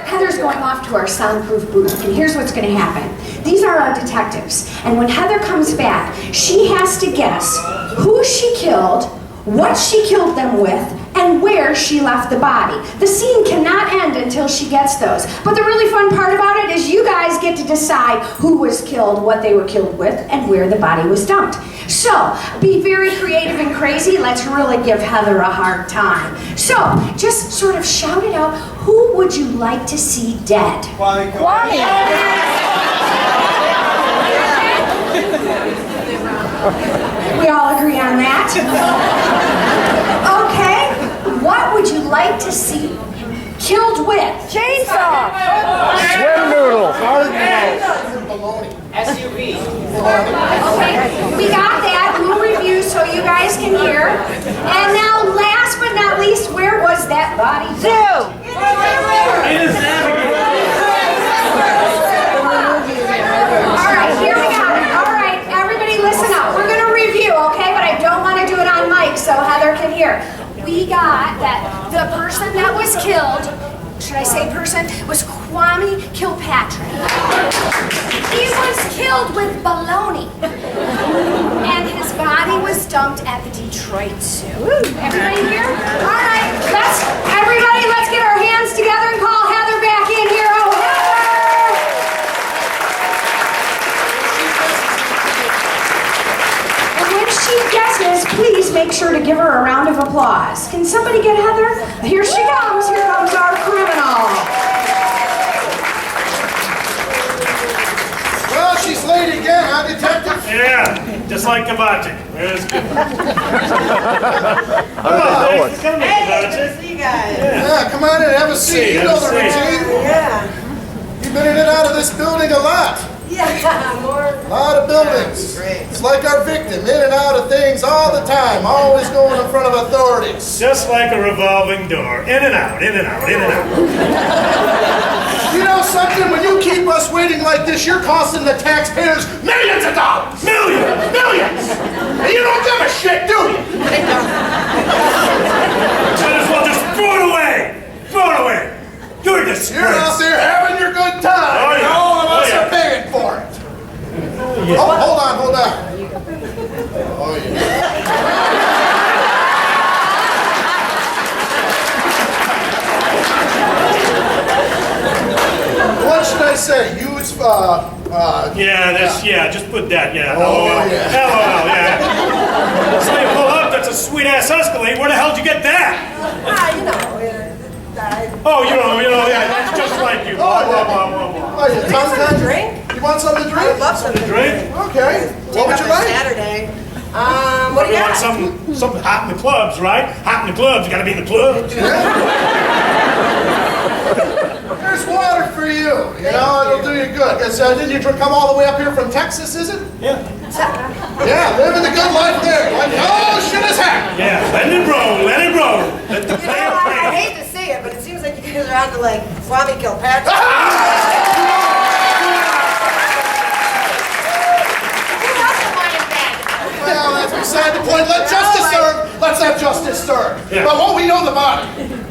Speaker 6: Heather's going off to our soundproof booth, and here's what's going to happen. These are our detectives, and when Heather comes back, she has to guess who she killed, what she killed them with, and where she left the body. The scene cannot end until she gets those. But the really fun part about it is you guys get to decide who was killed, what they were killed with, and where the body was dumped. So, be very creative and crazy. Let's really give Heather a hard time. So, just sort of shout it out. Who would you like to see dead? We all agree on that. Okay, what would you like to see killed with? Chainsaw!
Speaker 7: Swim noodle.
Speaker 6: Okay, we got that. We'll review so you guys can hear. And now, last but not least, where was that body? Zoo! Alright, here we got it. Alright, everybody listen up. We're going to review, okay? But I don't want to do it on mic so Heather can hear. We got that the person that was killed, should I say person, was Kwame Kilpatrick. He was killed with baloney. And his body was dumped at the Detroit Zoo. Everybody here? Alright, let's get our hands together and call Heather back in here. Oh, Heather! And when she guesses, please make sure to give her a round of applause. Can somebody get Heather? Here she comes. Here comes our criminal.
Speaker 7: Well, she's late again, huh, Detective?
Speaker 8: Yeah, just like Kovacik. Where's good? Thanks for coming, Kovacik.
Speaker 9: See you guys.
Speaker 7: Yeah, come on in, have a seat. You know the routine.
Speaker 9: Yeah.
Speaker 7: You've been in and out of this building a lot.
Speaker 9: Yeah, more.
Speaker 7: A lot of buildings.
Speaker 9: Great.
Speaker 7: It's like our victim, in and out of things all the time, always going in front of authorities.
Speaker 8: Just like a revolving door. In and out, in and out, in and out.
Speaker 7: You know something? When you keep us waiting like this, you're costing the taxpayers millions of dollars.
Speaker 8: Millions!
Speaker 7: Millions! And you don't give a shit, do you?
Speaker 8: Might as well just throw it away! Throw it away! You're a disgrace!
Speaker 7: You're out there having your good time,
Speaker 8: Oh,
Speaker 7: and
Speaker 8: yeah.
Speaker 7: all of us
Speaker 8: Oh, yeah.
Speaker 7: are paying for it.
Speaker 8: Yeah.
Speaker 7: Oh, hold on. Oh, yeah. What should I say? Use,
Speaker 8: Yeah, just put that, yeah.
Speaker 7: Oh,
Speaker 8: LOL.
Speaker 7: yeah.
Speaker 8: LOL, yeah. So you pull up, that's a sweet-ass Escalade. Where the hell did you get that?
Speaker 9: You know,
Speaker 8: Oh, you know, yeah, that's just like you. Blah, blah, blah, blah, blah.
Speaker 7: Oh, you tongue
Speaker 9: some drink?
Speaker 7: You want something to
Speaker 9: I
Speaker 7: drink?
Speaker 9: would love some
Speaker 8: Drink?
Speaker 7: Okay. What would you like?
Speaker 9: Saturday. What do you
Speaker 8: You want
Speaker 9: got?
Speaker 8: something hot in the clubs, right? Hot in the clubs, you gotta be in the clubs.
Speaker 7: There's water for you. You know, it'll do you good. Didn't you come all the way up here from Texas, is it?
Speaker 8: Yeah.
Speaker 7: Yeah, living the good life there. Like, oh, shit is happening.
Speaker 8: Yeah, let it roll, let it roll. Let the
Speaker 9: You know, I hate to say it, but it seems like you guys are on to like Kwame Kilpatrick.
Speaker 7: Ah! Well, that's beside the point. Let justice serve. Let's have justice serve.
Speaker 8: Yeah.
Speaker 7: But what we know the body.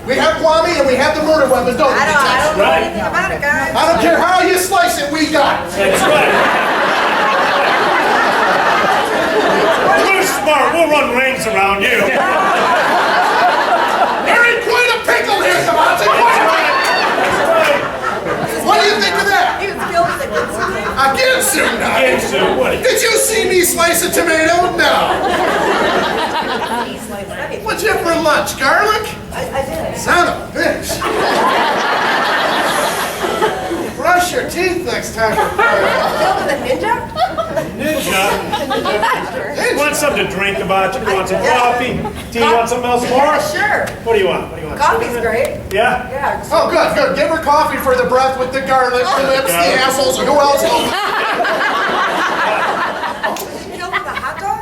Speaker 7: We have Kwame and we have the murder weapon, don't we?
Speaker 9: I don't know
Speaker 8: Right.
Speaker 9: anything about it, guys.
Speaker 7: I don't care how you slice it, we got it.
Speaker 8: That's right. We're smart, we'll run rings around you.
Speaker 7: There ain't quite a pickle here, Kovacik. What do you think of that?
Speaker 9: He was killed with a good time.
Speaker 7: Ginsu now.
Speaker 8: Ginsu, what?
Speaker 7: Did you see me slice a tomato? No. What'd you have for lunch? Garlic?
Speaker 9: I did.
Speaker 7: Son of a bitch. Brush your teeth next time.
Speaker 9: Killed with a ninja?
Speaker 8: Ninja. You want something to drink about? You want some coffee? Tea? You want something else more?
Speaker 9: Yeah, sure.
Speaker 8: What do you want? What do you want?
Speaker 9: Coffee's great.
Speaker 8: Yeah?
Speaker 9: Yeah.
Speaker 7: Oh, good, good. Give her coffee for the breath with the garlic, the lips, the
Speaker 8: Yeah.
Speaker 7: assholes, and who else?
Speaker 9: Killed with a hot dog?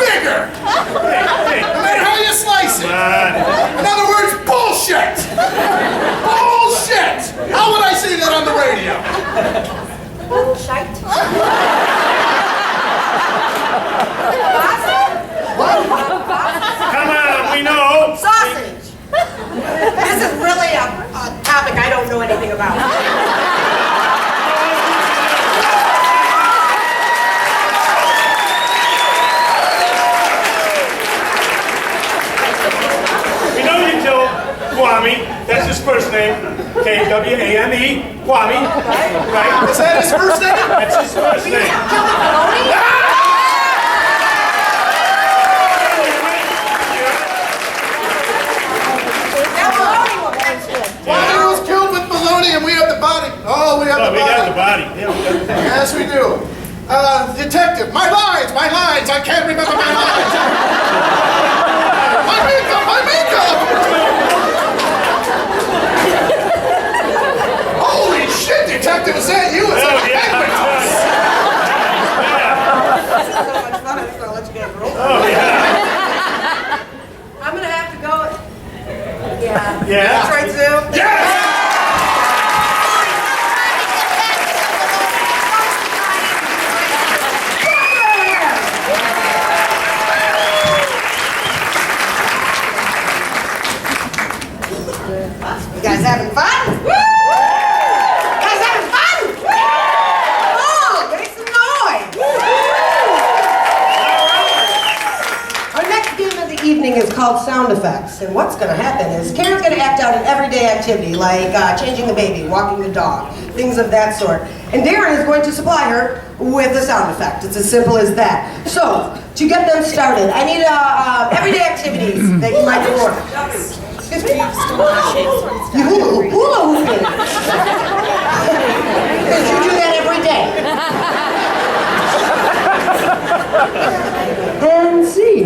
Speaker 7: Bigger.
Speaker 8: Hey,
Speaker 7: No matter how you slice it.
Speaker 8: come on.
Speaker 7: In other words, bullshit. Bullshit. How would I say that on the radio?
Speaker 9: Bullshit.
Speaker 8: Come on, we know.
Speaker 9: Sausage. This is really a topic I don't know anything about.
Speaker 8: first name. K-W-A-M-E. Kwame. Right?
Speaker 7: Is that his first name?
Speaker 8: That's his first name.
Speaker 7: Kwame was killed with baloney and we have the body. Oh, we have the
Speaker 8: We
Speaker 7: body.
Speaker 8: got the body. Yeah, we got the body.
Speaker 7: Yes, we do. Detective, my lines, I can't remember my lines. My makeup. Holy shit, detective, is that you? It's
Speaker 8: Oh,
Speaker 7: like a
Speaker 8: yeah.
Speaker 7: penguin house.
Speaker 8: Oh, yeah.
Speaker 9: I'm gonna have to go. Yeah.
Speaker 8: Yeah.
Speaker 9: That's right, Sue.
Speaker 7: Yes!
Speaker 9: You guys having fun? Woo! You guys having fun? Woo! Oh, make some noise! Our next game of the evening is called Sound Effects, and what's going to happen is Karen's going to act out an everyday activity like changing the baby, walking the dog, things of that sort. And Darren is going to supply her with a sound effect. It's as simple as that. So, to get them started, I need everyday activities that you might perform. Excuse me? You hula hooping. Because you do that every day. And see.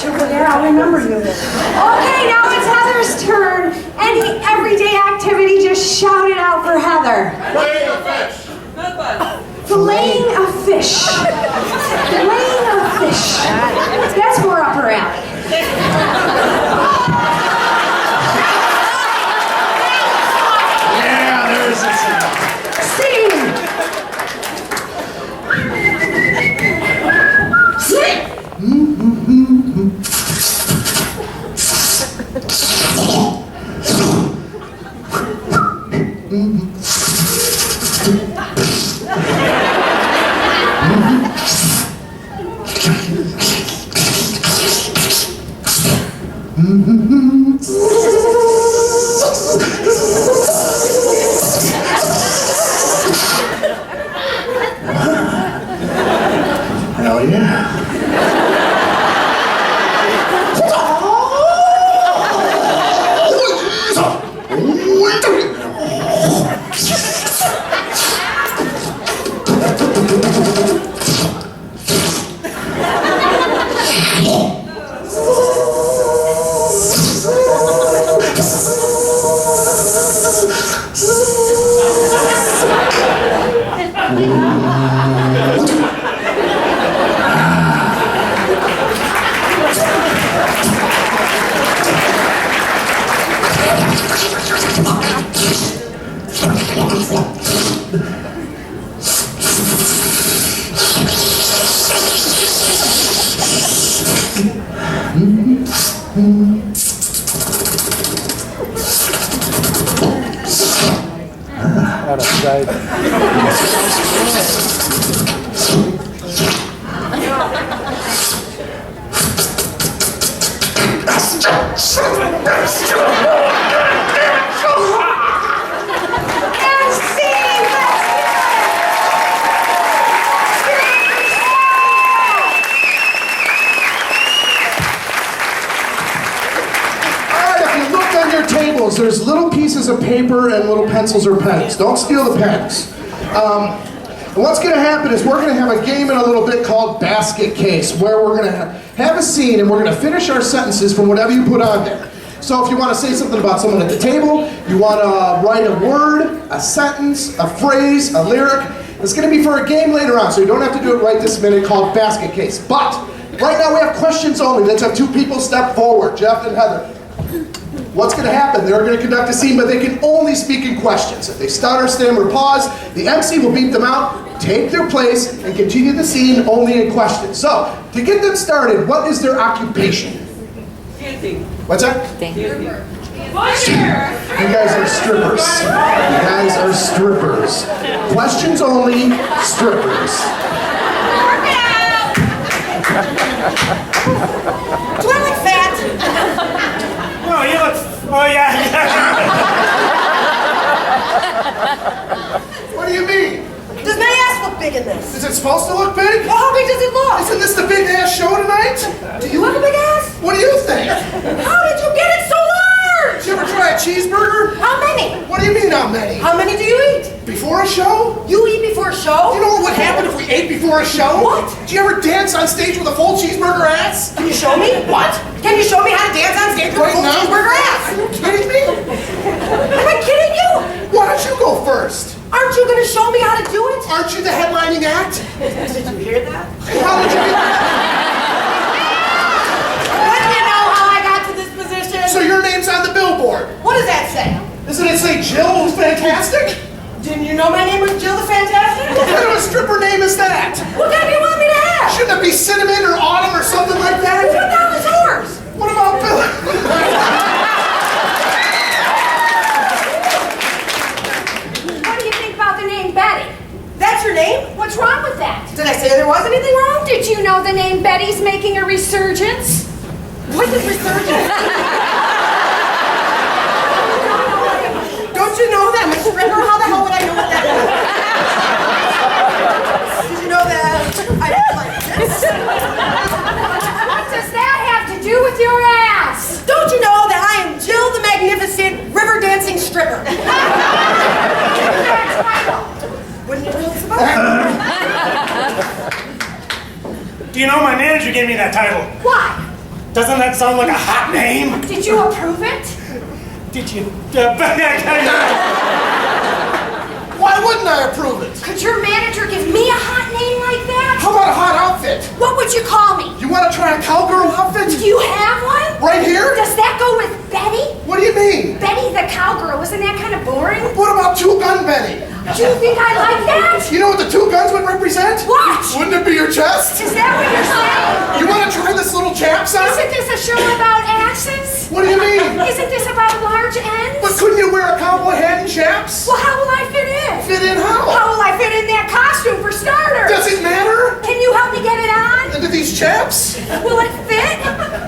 Speaker 9: Over there, I'll remember you. Okay, now it's Heather's turn. Any everyday activity, just shout it out for Heather.
Speaker 7: Filleting a fish.
Speaker 9: Filleting a fish. Filleting a fish. That's more up her alley.
Speaker 7: Yeah, there's a
Speaker 9: Sing.
Speaker 7: Hell yeah. Tables, there's little pieces of paper and little pencils or pens. Don't steal the pens. And what's going to happen is we're going to have a game in a little bit called Basket Case, where we're going to have a scene and we're going to finish our sentences from whatever you put on there. So if you want to say something about someone at the table, you want to write a word, a sentence, a phrase, a lyric, it's going to be for a game later on, so you don't have to do it right this minute, called Basket Case. But right now we have questions only. Let's have two people step forward, Jeff and Heather. What's going to happen? They're going to conduct a scene, but they can only speak in questions. If they stutter, stammer, pause, the MC will beep them out, take their place, and continue the scene only in questions. So, to get them started, what is their occupation?
Speaker 10: Dancing.
Speaker 7: What's that?
Speaker 10: Dancing.
Speaker 7: You guys are strippers. You guys are strippers. Questions only, strippers.
Speaker 9: Do I look fat?
Speaker 8: Oh, you look. Oh, yeah.
Speaker 7: What do you mean?
Speaker 9: Does my ass look big in this?
Speaker 7: Is it supposed to look big?
Speaker 9: Well, how big does it look?
Speaker 7: Isn't this the big ass show tonight?
Speaker 9: Do you have a big ass?
Speaker 7: What do you think?
Speaker 9: How did you get it so large?
Speaker 7: Did you ever try a cheeseburger?
Speaker 9: How many?
Speaker 7: What do you mean how many?
Speaker 9: How many do you eat?
Speaker 7: Before a show?
Speaker 9: You eat before a show?
Speaker 7: You know what would happen if we ate before a show?
Speaker 9: What?
Speaker 7: Did you ever dance on stage with a full cheeseburger ass?
Speaker 9: Can you show me?
Speaker 7: What?
Speaker 9: Can you show me how to dance on stage with a
Speaker 7: Right
Speaker 9: full
Speaker 7: now?
Speaker 9: cheeseburger ass?
Speaker 7: Are you kidding me?
Speaker 9: Am I kidding you?
Speaker 7: Why don't you go first?
Speaker 9: Aren't you going to show me how to do it?
Speaker 7: Aren't you the headlining act?
Speaker 9: Did you hear that?
Speaker 7: How did you get
Speaker 9: What do you know how I got to this position?
Speaker 7: So your name's on the billboard.
Speaker 9: What does that say?
Speaker 7: Doesn't it say Jill Fantastic?
Speaker 9: Didn't you know my name was Jill the Fantastic?
Speaker 7: What kind of a stripper name is that?
Speaker 9: What kind do you want me to have?
Speaker 7: Shouldn't it be Cinnamon or Autumn or something like that?
Speaker 9: What the hell is yours?
Speaker 7: What about Bill?
Speaker 6: What do you think about the name Betty?
Speaker 9: That's your name?
Speaker 6: What's wrong with that?
Speaker 9: Did I say there was anything wrong?
Speaker 6: Did you know the name Betty's making a resurgence?
Speaker 9: What is resurgence? Don't you know that I'm a stripper? How the hell would I know what that is? Did you know that I look like this?
Speaker 6: What does that have to do with your ass?
Speaker 9: Don't you know that I am Jill the Magnificent River Dancing Stripper? Wouldn't you know what's about?
Speaker 8: Do you know my manager gave me that title?
Speaker 6: Why?
Speaker 8: Doesn't that sound like a hot name?
Speaker 6: Did you approve it?
Speaker 8: Did you?
Speaker 7: Why wouldn't I approve it?
Speaker 6: Could your manager give me a hot name like that?
Speaker 7: How about a hot outfit?
Speaker 6: What would you call me?
Speaker 7: You want to try a cowgirl outfit?
Speaker 6: Do you have one?
Speaker 7: Right here?
Speaker 6: Does that go with Betty?
Speaker 7: What do you mean?
Speaker 6: Betty the cowgirl, isn't that kind of boring?
Speaker 7: What about Two Gun Betty?
Speaker 6: Do you think I like that?
Speaker 7: You know what the two guns would represent?
Speaker 6: What?
Speaker 7: Wouldn't it be your chest?
Speaker 6: Is that what you're saying?
Speaker 7: You want to try this little chaps on?
Speaker 6: Isn't this a show about axes?
Speaker 7: What do you mean?
Speaker 6: Isn't this about large ends?
Speaker 7: But couldn't you wear a cowboy hat and chaps?
Speaker 6: Well, how will I fit in?
Speaker 7: Fit in how?
Speaker 6: How will I fit in that costume for starters?
Speaker 7: Does it matter?
Speaker 6: Can you help me get it on?
Speaker 7: Into these chaps?
Speaker 6: Will it fit?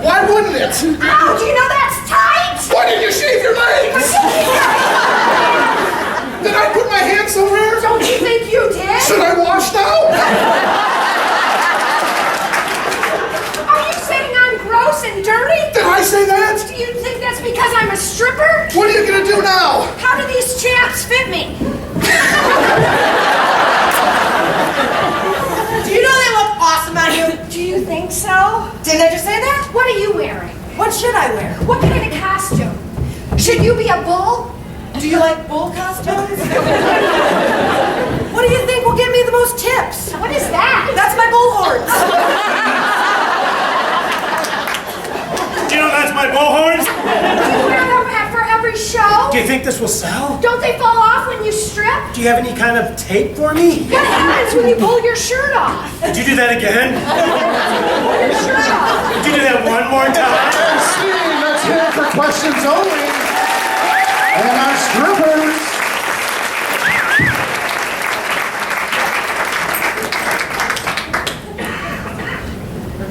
Speaker 7: Why wouldn't it?
Speaker 6: Ow, do you know that's tight?
Speaker 7: Why didn't you shave your legs? Did I put my hand somewhere?
Speaker 6: Don't you think you did?
Speaker 7: Should I wash now?
Speaker 6: Are you saying I'm gross and dirty?
Speaker 7: Did I say that?
Speaker 6: Do you think that's because I'm a stripper?
Speaker 7: What are you gonna do now?
Speaker 6: How do these chaps fit me?
Speaker 9: Do you know they look awesome on you?
Speaker 6: Do you think so?
Speaker 9: Didn't I just say that?
Speaker 6: What are you wearing?
Speaker 9: What should I wear?
Speaker 6: What kind of costume? Should you be a bull?
Speaker 9: Do you like bull costumes? What do you think will give me the most tips?
Speaker 6: What is that?
Speaker 9: That's my bull horns.
Speaker 8: Do you know that's my bullhorns?
Speaker 6: Do you wear them for every every show?
Speaker 8: Do you think this will sell?
Speaker 6: Don't they fall off when you strip?
Speaker 8: Do you have any kind of tape for me?
Speaker 6: What happens when you pull your shirt off?
Speaker 8: Did you do that again?
Speaker 6: Pull your shirt off.
Speaker 8: Did you do that one more time?
Speaker 7: Steve, let's hear it for questions only. And our strippers.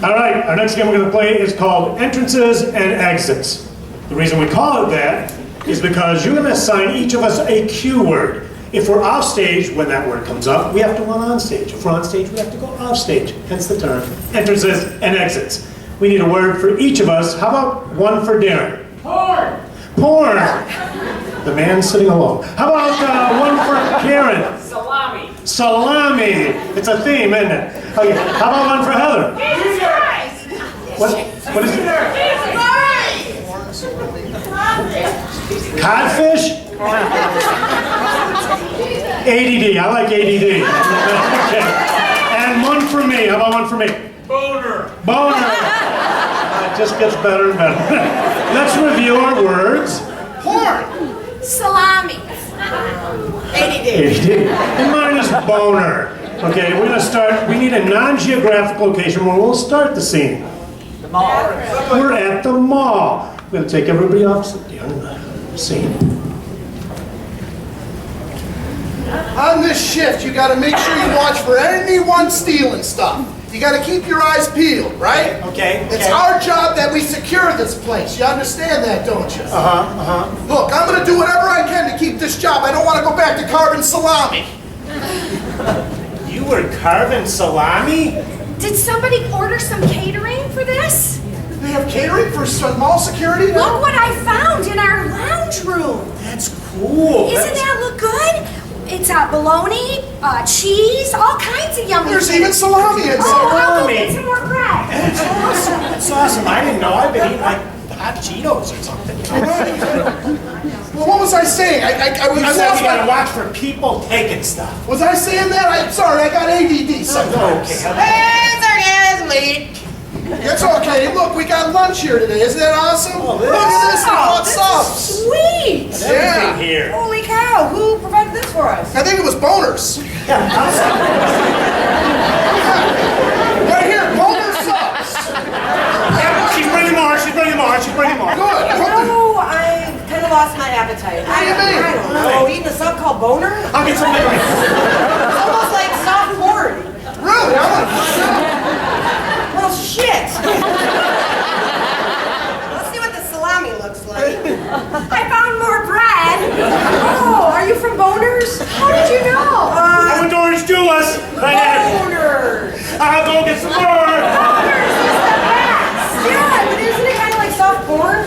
Speaker 8: All right, our next game we're going to play is called Entrances and Exits. The reason we call it that is because you're going to assign each of us a cue word. If we're off stage, when that word comes up, we have to run on stage. If we're on stage, we have to go off stage. Hence the term entrances and exits. We need a word for each of us. How about one for Darren? Porn. Porn. The man sitting alone. How about one for Karen?
Speaker 10: Salami.
Speaker 8: Salami. It's a theme, isn't it? Okay. How about one for Heather? What is it? Codfish? ADD. I like ADD. Okay. And one for me. How about one for me?
Speaker 10: Boner.
Speaker 8: Boner. It just gets better and better. Let's review our words.
Speaker 9: Porn.
Speaker 6: Salami.
Speaker 9: ADD.
Speaker 8: ADD. And mine is boner. Okay, we're going to start. We need a non-geographic location where we'll start the scene.
Speaker 10: The mall.
Speaker 8: We're at the mall. We're going to take everybody off down the scene.
Speaker 7: On this shift, you gotta make sure you watch for anyone stealing stuff. You gotta keep your eyes peeled, right?
Speaker 8: Okay.
Speaker 7: It's our job that we secure this place. You understand that, don't you? Look, I'm gonna do whatever I can to keep this job. I don't want to go back to carving salami.
Speaker 8: You were carving salami?
Speaker 6: Did somebody order some catering for this?
Speaker 7: They have catering for mall security now?
Speaker 6: Look what I found in our lounge room.
Speaker 8: That's cool.
Speaker 6: Doesn't that look good? It's bologna, cheese, all kinds of yummy
Speaker 7: There's
Speaker 6: things.
Speaker 7: even salami inside.
Speaker 6: Oh, I'll go
Speaker 8: salami.
Speaker 6: get some more bread.
Speaker 8: That's awesome. That's awesome. I didn't know. I've been eating like hot Cheetos or something.
Speaker 7: Well, what was I saying? I
Speaker 8: You said
Speaker 7: lost
Speaker 8: you gotta
Speaker 7: my...
Speaker 8: watch for people taking stuff.
Speaker 7: Was I saying that? I'm sorry, I got ADD sometimes.
Speaker 8: Okay.
Speaker 9: Hey, it's okay, it's late.
Speaker 7: It's okay. Look, we got lunch here today. Isn't that awesome?
Speaker 8: Oh,
Speaker 7: Look at this. We bought
Speaker 9: This
Speaker 7: subs.
Speaker 9: is sweet.
Speaker 7: Yeah.
Speaker 8: Everything here.
Speaker 9: Holy cow, who provided this for us?
Speaker 7: I think it was boners. Right here, boner subs.
Speaker 8: She's bringing more. She's bringing more. She's bringing more.
Speaker 7: Good. I hope
Speaker 9: Oh, I kind of lost my appetite.
Speaker 7: What do you mean?
Speaker 9: I don't know. Eating a sub called boner?
Speaker 8: I'll get some more.
Speaker 9: It's almost like soft porn.
Speaker 7: really? I want
Speaker 9: Well, shit. Let's see what the salami looks like.
Speaker 6: I found more bread. Oh, are you from Boners? How did you know?
Speaker 8: I went to Orange Julius. Right there.
Speaker 9: Boners.
Speaker 8: I'll go get some more.
Speaker 6: Boners is the best.
Speaker 9: Yeah, but isn't it kind of like soft porn?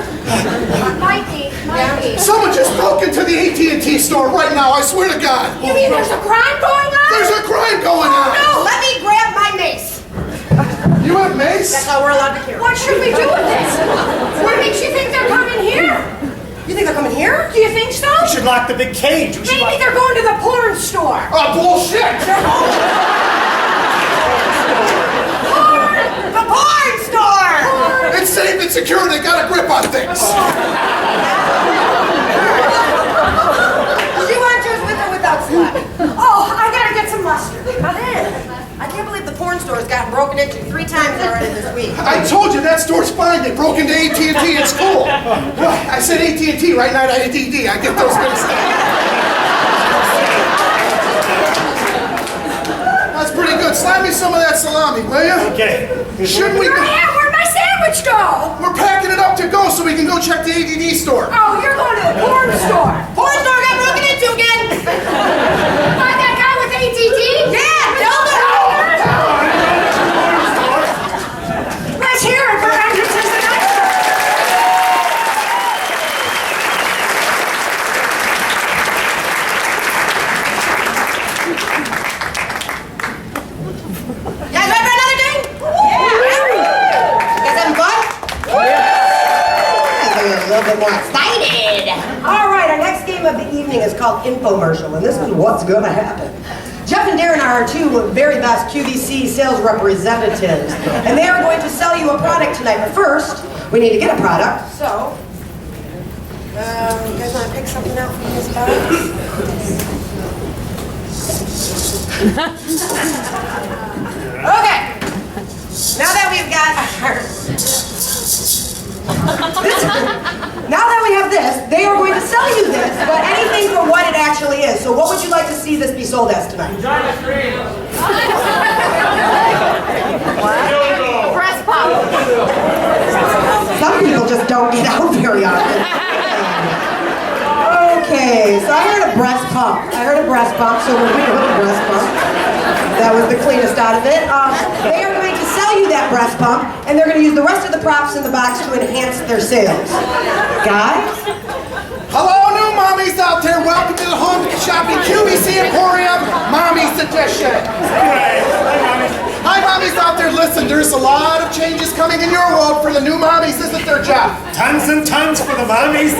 Speaker 6: Might be, might be.
Speaker 7: Someone just broke into the AT&T store right now. I swear to God.
Speaker 6: You mean there's a crime going on?
Speaker 7: There's a crime going on.
Speaker 9: No, let me grab my mace.
Speaker 7: You have mace?
Speaker 9: That's how we're allowed to carry.
Speaker 6: What should we do with this? What makes you think they're coming here?
Speaker 9: You think they're coming here?
Speaker 6: Do you think so?
Speaker 8: We should lock the big cage. We should
Speaker 6: Maybe
Speaker 8: lock...
Speaker 6: they're going to the porn store.
Speaker 7: Oh, bullshit.
Speaker 9: The porn store!
Speaker 7: It's safe and secure. They got a grip on things.
Speaker 9: Do you want yours with or without slap?
Speaker 6: Oh, I gotta get some mustard.
Speaker 9: I can't believe the porn store has gotten broken into 3 times already this week.
Speaker 7: I told you that store's fine. They broke into AT&T at school. I said AT&T right now. ADD. I get those mixed up. That's pretty good. Slap me some of that salami, will you?
Speaker 8: Okay.
Speaker 7: Shouldn't we?
Speaker 6: Yeah, where'd my sandwich go?
Speaker 7: We're packing it up to go so we can go check the ADD store.
Speaker 6: Oh, you're going to the porn store.
Speaker 9: Porn store got broken into again!
Speaker 6: By that guy with ADD?
Speaker 9: Yeah, tell them!
Speaker 6: Let's hear it for entrances and exits.
Speaker 9: You guys ready for another game? Yeah! You guys having fun? Yeah! A little bit more excited. All right, our next game of the evening is called Infomercial, and this is what's gonna happen. Jeff and Darren are our 2 very best QVC sales representatives, and they are going to sell you a product tonight. But first, we need to get a product, so You guys want to pick something out from this box? Okay. Now that we've got now that we have this, they are going to sell you this, but anything for what it actually is. So what would you like to see this be sold as tonight?
Speaker 6: Breast pump.
Speaker 9: Some people just don't get out very often. Okay, so I heard a breast pump. So we're going to go with a breast pump. That was the cleanest out of it. They are going to sell you that breast pump, and they're going to use the rest of the props in the box to enhance their sales. Guys?
Speaker 7: Hello, new mommies out there. Welcome to the home shopping QVC Emporium Mommy's Edition. Hi, mommies out there. Listen, there's a lot of changes coming in your world for the new mommies, isn't there, Jeff?
Speaker 8: Tons and tons for the mommies.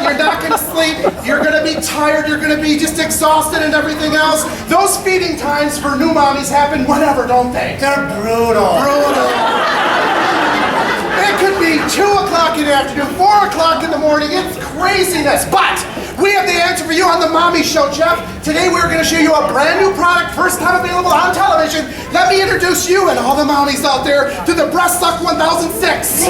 Speaker 7: You're not gonna sleep. You're gonna be tired. You're gonna be just exhausted and everything else. Those feeding times for new mommies happen whenever, don't they?
Speaker 8: They're brutal.
Speaker 7: It could be 2 o'clock in the afternoon, 4 o'clock in the morning. It's craziness. But we have the answer for you on the Mommy Show, Jeff. Today we're going to show you a brand new product, first time available on television. Let me introduce you and all the mommies out there to the Breast Suck 1006.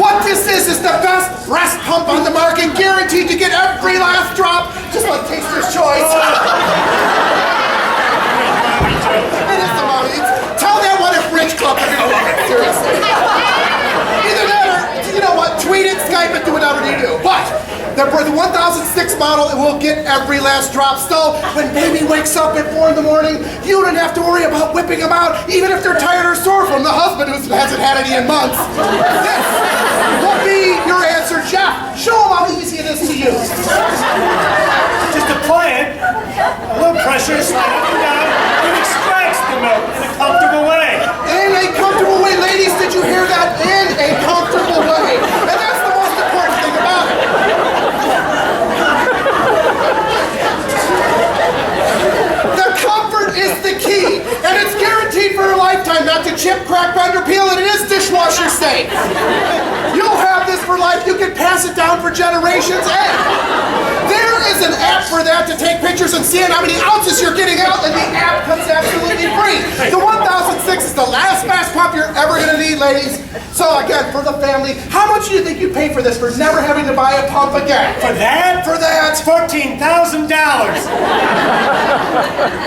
Speaker 7: What this is the best breast pump on the market, guaranteed to get every last drop, just like Taster's Choice. It is the mommy. Tell that one at Bridge Club they're gonna love it, seriously. Either that or, you know what, tweet it, Skype it, do whatever you do. But the 1006 model, it will get every last drop. So when baby wakes up at 4 in the morning, you don't have to worry about whipping them out, even if they're tired or sore from the husband who hasn't had any in months. This will be your answer, Jeff. Show them how easy it is to use.
Speaker 8: Just apply it, a little pressure, slide up and down, and extracts the milk in a comfortable way.
Speaker 7: In a comfortable way, ladies, did you hear that? In a comfortable way. And that's the most important thing about it. The comfort is the key, and it's guaranteed for a lifetime, not to chip, crack, bend, or peel, and it is dishwasher safe. You'll have this for life. You can pass it down for generations, and there is an app for that to take pictures and see how many ounces you're getting out, and the app comes absolutely free. The 1006 is the last fast pump you're ever going to need, ladies. So again, for the family, how much do you think you pay for this for never having to buy a pump again?
Speaker 8: For that?
Speaker 7: For that?
Speaker 8: $14,000.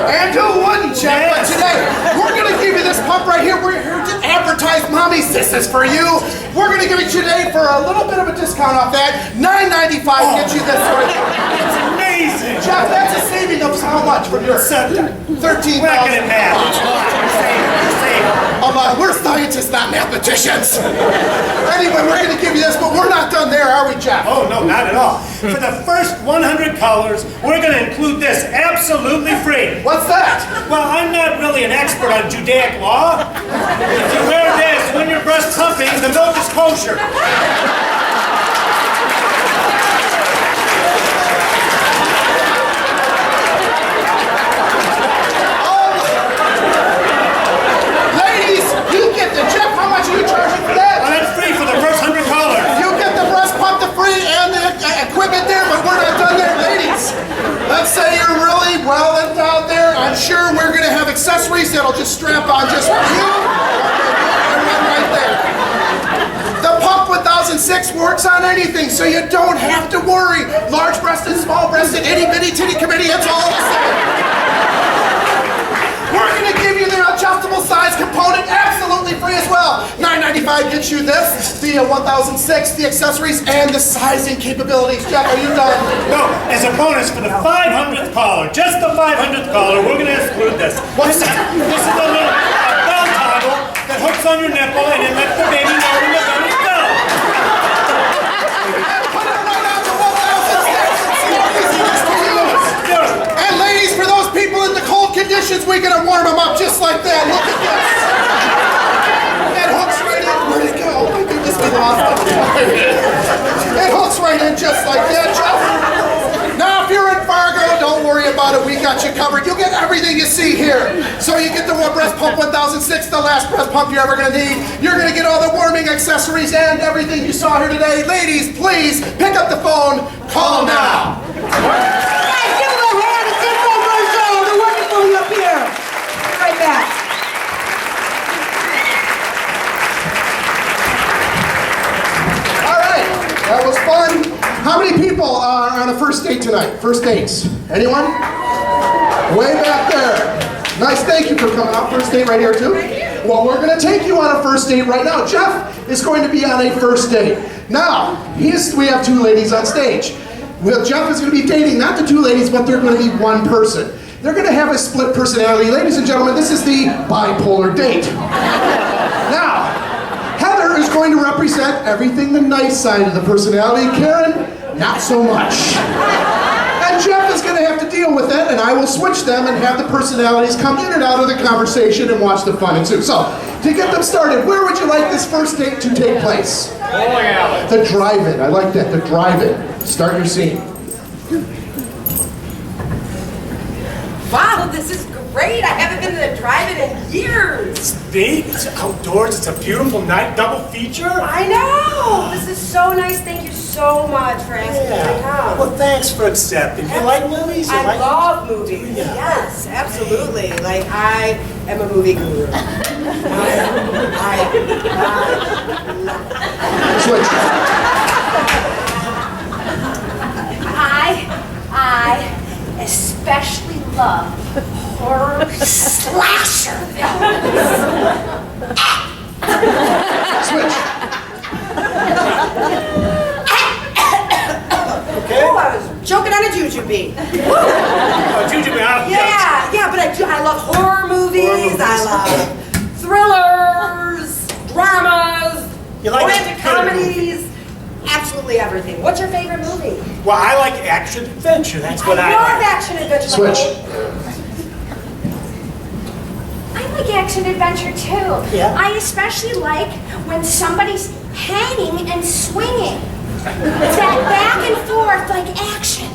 Speaker 7: And who wouldn't, Jeff? But today, we're going to give you this pump right here. We're here to advertise Mommy Sisses for you. We're going to give it today for a little bit of a discount off that. $9.95 gets you this right here.
Speaker 8: It's amazing.
Speaker 7: Jeff, that's a saving of how much from your $13,000?
Speaker 8: Whack it in half. You're saving.
Speaker 7: We're scientists, not mathematicians. Anyway, we're going to give you this, but we're not done there, are we, Jeff?
Speaker 8: Oh, no, not at all. For the first 100 callers, we're going to include this absolutely free.
Speaker 7: What's that?
Speaker 8: Well, I'm not really an expert on Judaic law. If you wear this when you're breast pumping, the milk is kosher.
Speaker 7: Jeff, how much are you charging for that?
Speaker 8: Well, that's free for the first 100 callers.
Speaker 7: You get the breast pump, the free, and the equipment there, but we're not done there, ladies. Let's say you're really well endowed there. I'm sure we're going to have accessories that'll just strap on just for you. And one right there. The pump 1006 works on anything, so you don't have to worry. Large-breasted, small-breasted, itty-bitty, titty-committee, it's all the same. We're going to give you the adjustable size component absolutely free as well. $9.95 gets you this, the 1006, the accessories, and the sizing capabilities. Jeff, are you done?
Speaker 8: No, as a bonus for the 500th caller, just the 500th caller, we're going to exclude this.
Speaker 7: What's that?
Speaker 8: This is a little bell toggle that hooks on your nipple and it lets the baby know when the gun is done.
Speaker 7: Put it right on the 1006. It's so easy just to use. And ladies, for those people in the cold conditions, we're going to warm them up just like that. Look at this. It hooks right in. Where'd it go? Oh my goodness, we lost it. It hooks right in just like that, Jeff. Now, if you're in Fargo, don't worry about about it. We got you covered. You'll get everything you see here. So you get the breast pump 1006, the last breast pump you're ever going to need. You're going to get all the warming accessories and everything you saw here today. Ladies, please pick up the phone. Call now.
Speaker 9: Guys, give them a hand. It's infomercial. They're working for you up here. Be right back.
Speaker 7: All right, that was fun. How many people are on a first date tonight? First dates? Anyone? Way back there. Nice, thank you for coming out. First date right here too? Well, we're going to take you on a first date right now. Jeff is going to be on a first date. Now, we have two ladies on stage. Well, Jeff is going to be dating not the two ladies, but they're going to be one person. They're going to have a split personality. Ladies and gentlemen, this is the bipolar date. Now, Heather is going to represent everything the nice side of the personality. Karen, not so much. And Jeff is going to have to deal with it, and I will switch them and have the personalities come in and out of the conversation and watch the fun ensue. So, to get them started, where would you like this first date to take place?
Speaker 10: Bowling alley.
Speaker 7: The drive-in. I like that. The drive-in. Start your scene.
Speaker 9: Wow, this is great. I haven't been to the drive-in in years.
Speaker 8: It's big, it's outdoors, it's a beautiful night, double feature.
Speaker 9: I know. This is so nice. Thank you so much for asking me to come.
Speaker 8: Well, thanks for accepting. You like movies? You
Speaker 9: I
Speaker 8: like
Speaker 9: love movies.
Speaker 8: Yeah.
Speaker 9: Yes, absolutely. Like, I am a movie guru. I especially love horror slasher films.
Speaker 7: Switch.
Speaker 8: Okay.
Speaker 9: Oh, I was choking on a jujube.
Speaker 8: Oh, Juju,
Speaker 9: Yeah, but I love horror movies. I love thrillers, dramas,
Speaker 8: You like
Speaker 9: romantic comedies, absolutely everything. What's your favorite movie?
Speaker 8: Well, I like action adventure. That's what I
Speaker 9: love
Speaker 8: like.
Speaker 9: action adventure.
Speaker 7: Switch.
Speaker 6: I like action adventure too.
Speaker 8: Yeah.
Speaker 6: I especially like when somebody's hanging and swinging. That back and forth like action.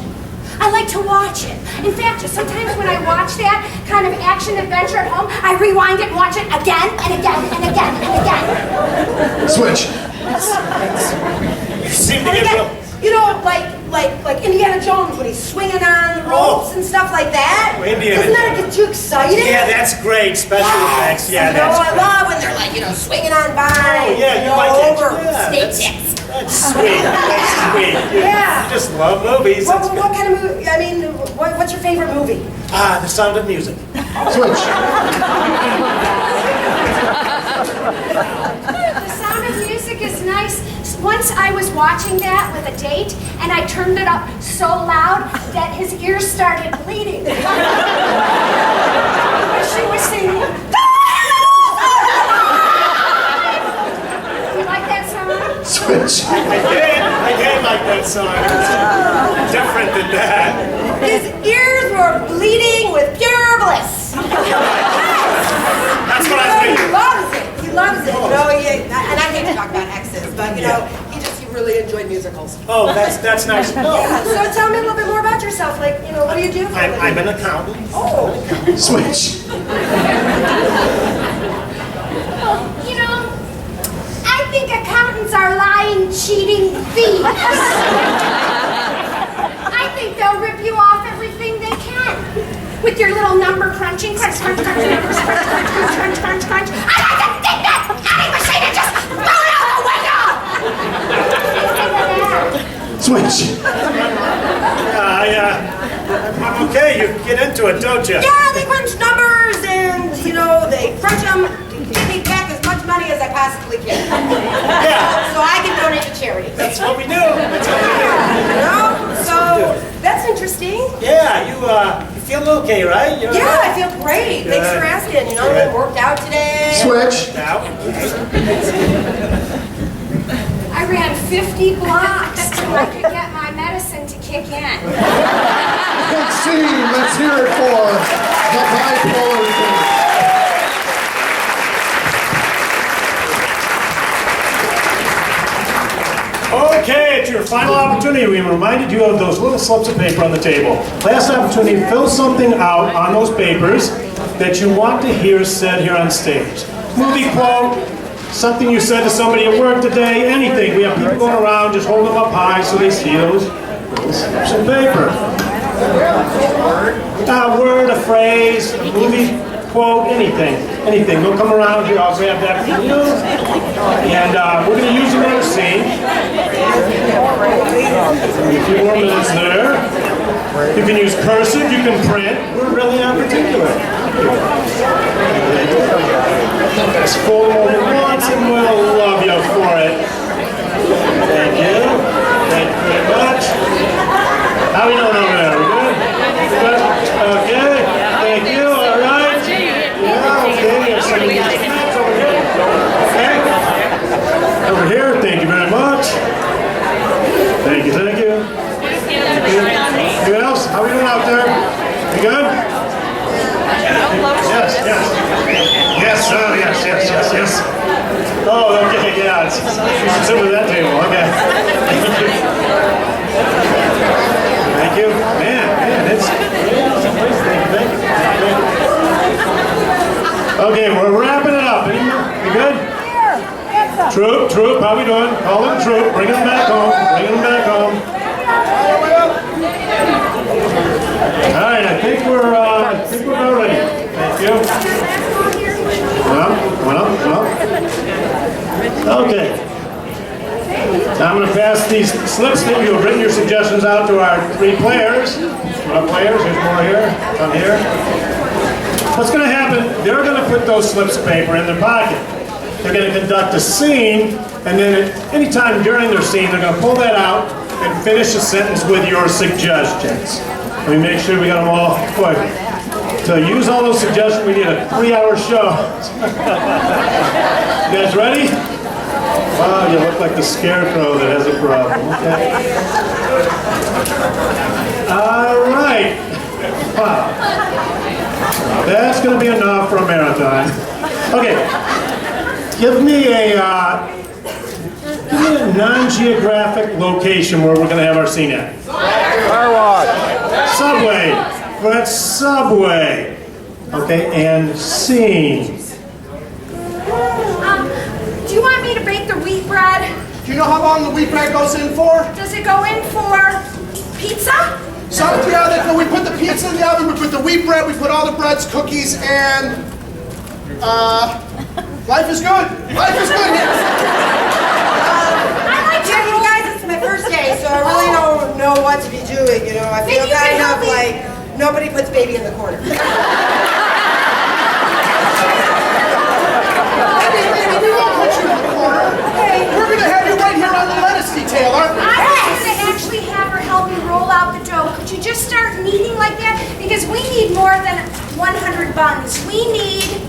Speaker 6: I like to watch it. In fact, sometimes when I watch that kind of action adventure at home, I rewind it and watch it again and again and again and again.
Speaker 7: Switch.
Speaker 8: You seem to
Speaker 9: And
Speaker 8: get
Speaker 9: again,
Speaker 8: real.
Speaker 9: you know, like Indiana Jones when he's swinging on the ropes and stuff like that.
Speaker 8: Oh, Indiana
Speaker 9: Doesn't that get you excited?
Speaker 8: Yeah, that's great. Special effects. Yeah,
Speaker 9: you know,
Speaker 8: that's
Speaker 9: I
Speaker 8: great.
Speaker 9: love when they're like, swinging on by.
Speaker 8: Oh, yeah, you
Speaker 9: know,
Speaker 8: like it.
Speaker 9: over
Speaker 8: Yeah,
Speaker 9: snake
Speaker 8: that's-
Speaker 9: chicks.
Speaker 8: That's sweet. That's sweet.
Speaker 9: Yeah.
Speaker 8: You just love movies. That's
Speaker 9: What
Speaker 8: good.
Speaker 9: kind of movie? I mean, what's your favorite movie?
Speaker 8: The Sound of Music.
Speaker 7: Switch.
Speaker 6: The Sound of Music is nice. Once I was watching that with a date, and I turned it up so loud that his ears started bleeding. She was singing. You like that song?
Speaker 7: Switch.
Speaker 8: I did like that song. It's different than that.
Speaker 9: His ears were bleeding with pure bliss.
Speaker 8: That's what I think.
Speaker 9: He loves it. He loves it. You know, and I hate to talk about exes, but you know, he really enjoyed musicals.
Speaker 8: Oh, that's nice to know.
Speaker 9: Yeah, so tell me a little bit more about yourself. Like, what do you do for a living?
Speaker 8: I'm an accountant.
Speaker 9: Oh.
Speaker 7: Switch.
Speaker 6: I think accountants are lying, cheating thieves. I think they'll rip you off everything they can. With your little number crunching, crunch, crunch, crunch, numbers, crunch, crunch, crunch, crunch, crunch, crunch. I like to think that counting machine and just throw it out the window.
Speaker 7: Switch.
Speaker 8: I'm okay. You get into it, don't you?
Speaker 9: Yeah, they crunch numbers and, they crunch them to give me back as much money as I possibly can.
Speaker 8: Yeah.
Speaker 9: So I can donate to charity.
Speaker 8: That's what we do. That's what we do.
Speaker 9: So that's interesting.
Speaker 8: Yeah, you feel okay, right? You're
Speaker 9: Yeah,
Speaker 8: okay?
Speaker 9: I feel great. Thanks for asking.
Speaker 8: Good.
Speaker 9: I worked out today.
Speaker 7: Switch.
Speaker 8: Now,
Speaker 6: I ran 50 blocks till I could get my medicine to kick in.
Speaker 7: Good scene. Let's hear it for the bipolar date.
Speaker 8: Okay, it's your final opportunity. We reminded you of those little slips of paper on the table. Last opportunity, fill something out on those papers that you want to hear said here on stage. Movie quote, something you said to somebody at work today, anything. We have people going around, just hold them up high so they see those little slips of paper. A word, a phrase, a movie quote, anything. Anything. We'll come around here, I'll grab that for you. And we're going to use another scene. A few more minutes there. You can use cursive, you can print. We're really not particular. Let's fold them over once and we'll love you for it. Thank you. Thank you very much. How we doing over there? We good? Good? Okay. Thank you. All right. Yeah, okay. Some of these snacks over here. Okay. Over here. Thank you very much. Thank you. Thank you. Anyone else? How are we doing out there? You good? Yes, yes. Yes, oh, yes, yes, yes, yes. Oh, okay, yeah. You should sit with that table. Okay. Thank you. Man, it's... Okay, we're wrapping it up. You good? Troop, how we doing? Call them troop. Bring them back home. Bring them back home. All right, I think we're about ready. Thank you. Come on up. Okay. Now I'm going to pass these slips that you have written your suggestions out to our three players. Come on, players. There's more here. Come here. What's going to happen, they're going to put those slips of paper in their pocket. They're going to conduct a scene, and then at any time during their scene, they're going to pull that out and finish a sentence with your suggestions. Let me make sure we got them all quick. To use all those suggestions, we need a 3-hour show. You guys ready? Wow, you look like the scarecrow that has a problem. Okay. All right. Wow. That's going to be enough for a marathon. Okay. Give me a non-geographic location where we're going to have our scene at.
Speaker 10: Car wash.
Speaker 8: Subway. Well, that's Subway. Okay, and scene.
Speaker 6: Do you want me to bake the wheat bread?
Speaker 7: Do you know how long the wheat bread goes in for?
Speaker 6: Does it go in for pizza?
Speaker 7: We put the pizza in the oven, we put the wheat bread, we put all the breads, cookies, and life is good. Life is good here.
Speaker 9: Yeah, you guys, it's my first day, so I really don't know what to be doing, you know. I feel kind of like nobody puts baby in the corner.
Speaker 7: We won't put you in the corner. We're going to have you right here on the lettuce detail, aren't we?
Speaker 6: I'm going to actually have her help me roll out the dough. Could you just start kneading like that? Because we need more than 100 buns. We need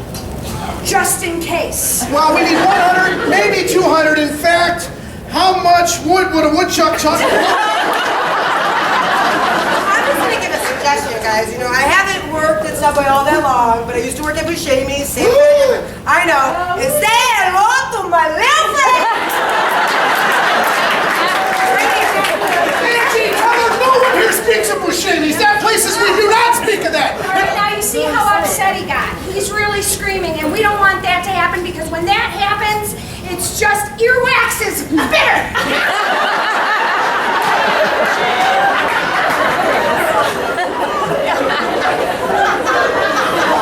Speaker 6: just in case.
Speaker 7: Well, we need 100, maybe 200. In fact, how much wood would a woodchuck chuck?
Speaker 9: I'm just going to give a suggestion, guys. You know, I haven't worked at Subway all that long, but I used to work at Buscemi's, same thing. I know. And say hello to my little friend.
Speaker 7: No one here speaks of Buscemi's. That place is, we do not speak of that.
Speaker 6: All right, now you see how upset he got. He's really screaming, and we don't want that to happen because when that happens, it's just earwax is bitter.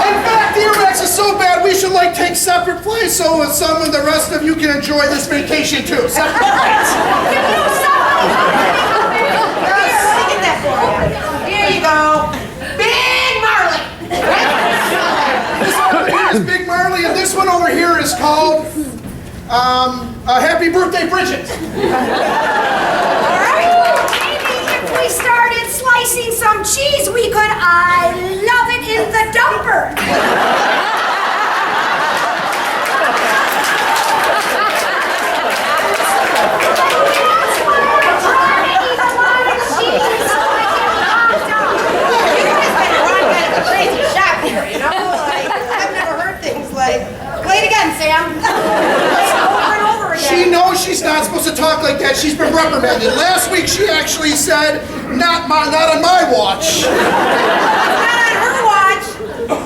Speaker 7: In fact, earwax is so bad we should take separate plates so some of the rest of you can enjoy this vacation too. Separate plates.
Speaker 9: Here you go. Big Marley.
Speaker 7: This one over here is Big Marley, and this one over here is called Happy Birthday, Bridget.
Speaker 6: All right. Maybe if we started slicing some cheese, we could I love it in the dumper.
Speaker 9: Crazy shop here, you know? I've never heard things like, play it again, Sam. Play it over and over again.
Speaker 7: She knows she's not not supposed to talk like that. She's been reprimanded. Last week she actually said, not on my watch.
Speaker 9: Not on her watch.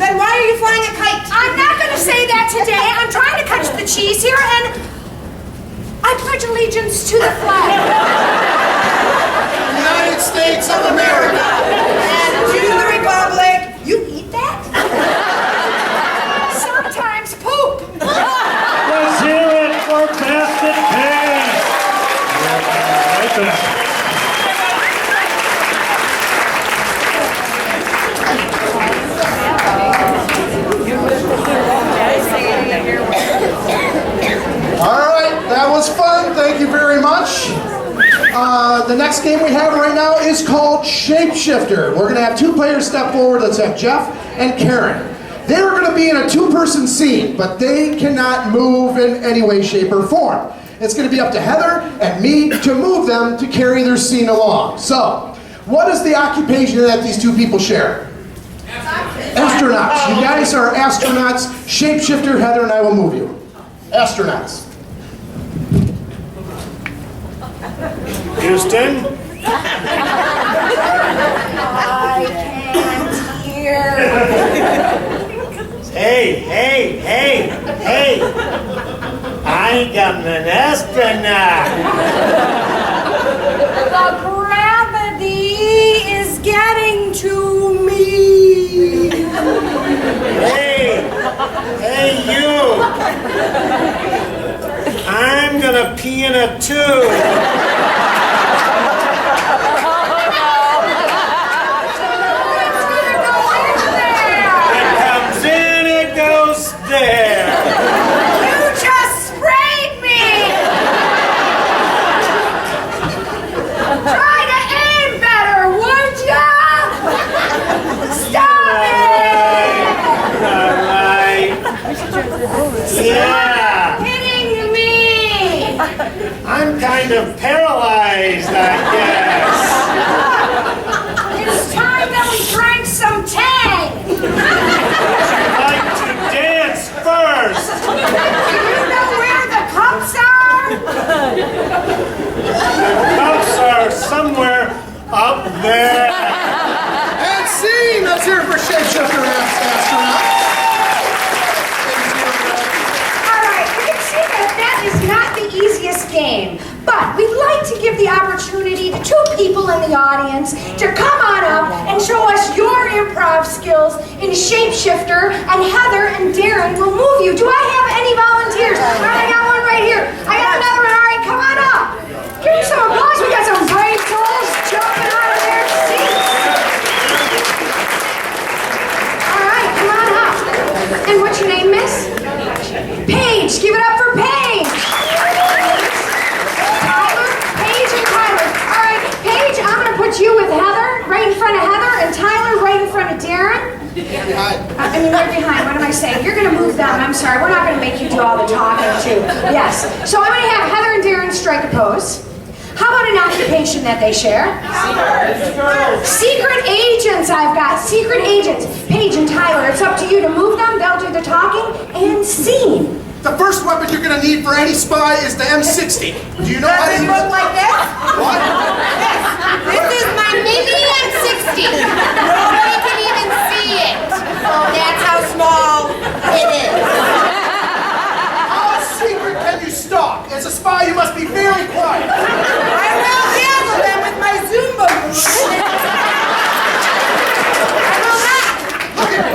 Speaker 9: Then why are you flying a kite?
Speaker 6: I'm not going to say that today. I'm trying to cut the cheese here, and I pledge allegiance to the flag.
Speaker 7: United States of America.
Speaker 9: And to the Republic. You eat that?
Speaker 6: Sometimes poop.
Speaker 8: Let's hear it for Basket Case. Right back.
Speaker 7: All right, that was fun. Thank you very much. The next game we have right now is called Shapeshifter. We're going to have two players step forward. Let's have Jeff and Karen. They're going to be in a two-person scene, but they cannot move in any way, shape, or form. It's going to be up to Heather and me to move them to carry their scene along. So, what is the occupation that these two people share? Astronauts. You guys are astronauts. Shapeshifter, Heather and I will move you. Astronauts.
Speaker 8: Houston.
Speaker 6: I can't hear.
Speaker 8: Hey. I am an astronaut.
Speaker 6: The gravity is getting to me.
Speaker 8: Hey, you. I'm gonna pee in a tube. It comes in, it goes there.
Speaker 6: You just sprayed me. Try to aim better, would ya? Stop it!
Speaker 8: All right. Yeah.
Speaker 6: Hitting me.
Speaker 8: I'm kind of paralyzed, I guess.
Speaker 6: It's time that we drank some Tang.
Speaker 8: I'd like to dance first.
Speaker 6: Do you know where the cups are?
Speaker 8: The cups are somewhere up there.
Speaker 7: And scene! Let's hear it for Shapeshifter astronauts.
Speaker 6: All right, you can see that is not the easiest game, but we'd like to give the opportunity to two people in the audience to come on up and show us your improv skills in Shapeshifter, and Heather and Darren will move you. Do I have any volunteers? All right, I got one right here. I got another one. All right, come on up. Give me some applause. We got some brave souls jumping out of their seats. All right, come on up. And what's your name, miss? Paige. Give it up for Paige. Tyler, Paige, and Tyler. All right, Paige, I'm going to put you with Heather, right in front of Heather, and Tyler right in front of Darren. I mean, right behind. What am I saying? You're going to move them. I'm sorry. We're not going to make you do all the talking, too. Yes. So I'm going to have Heather and Darren strike a pose. How about an occupation that they share? Secret agents I've got. Secret agents. Paige and Tyler, it's up to you to move them. They'll do the talking and scene.
Speaker 7: The first weapon you're going to need for any spy is the M60. Do you know how to
Speaker 9: Does it
Speaker 7: use
Speaker 9: look like this?
Speaker 7: What?
Speaker 1: This is my mini M60. Nobody can even see it.
Speaker 9: That's how small it is.
Speaker 7: How secret can you stalk? As a spy, you must be very quiet.
Speaker 9: I will handle them with my Zumba moves. I will not.
Speaker 7: Look at me.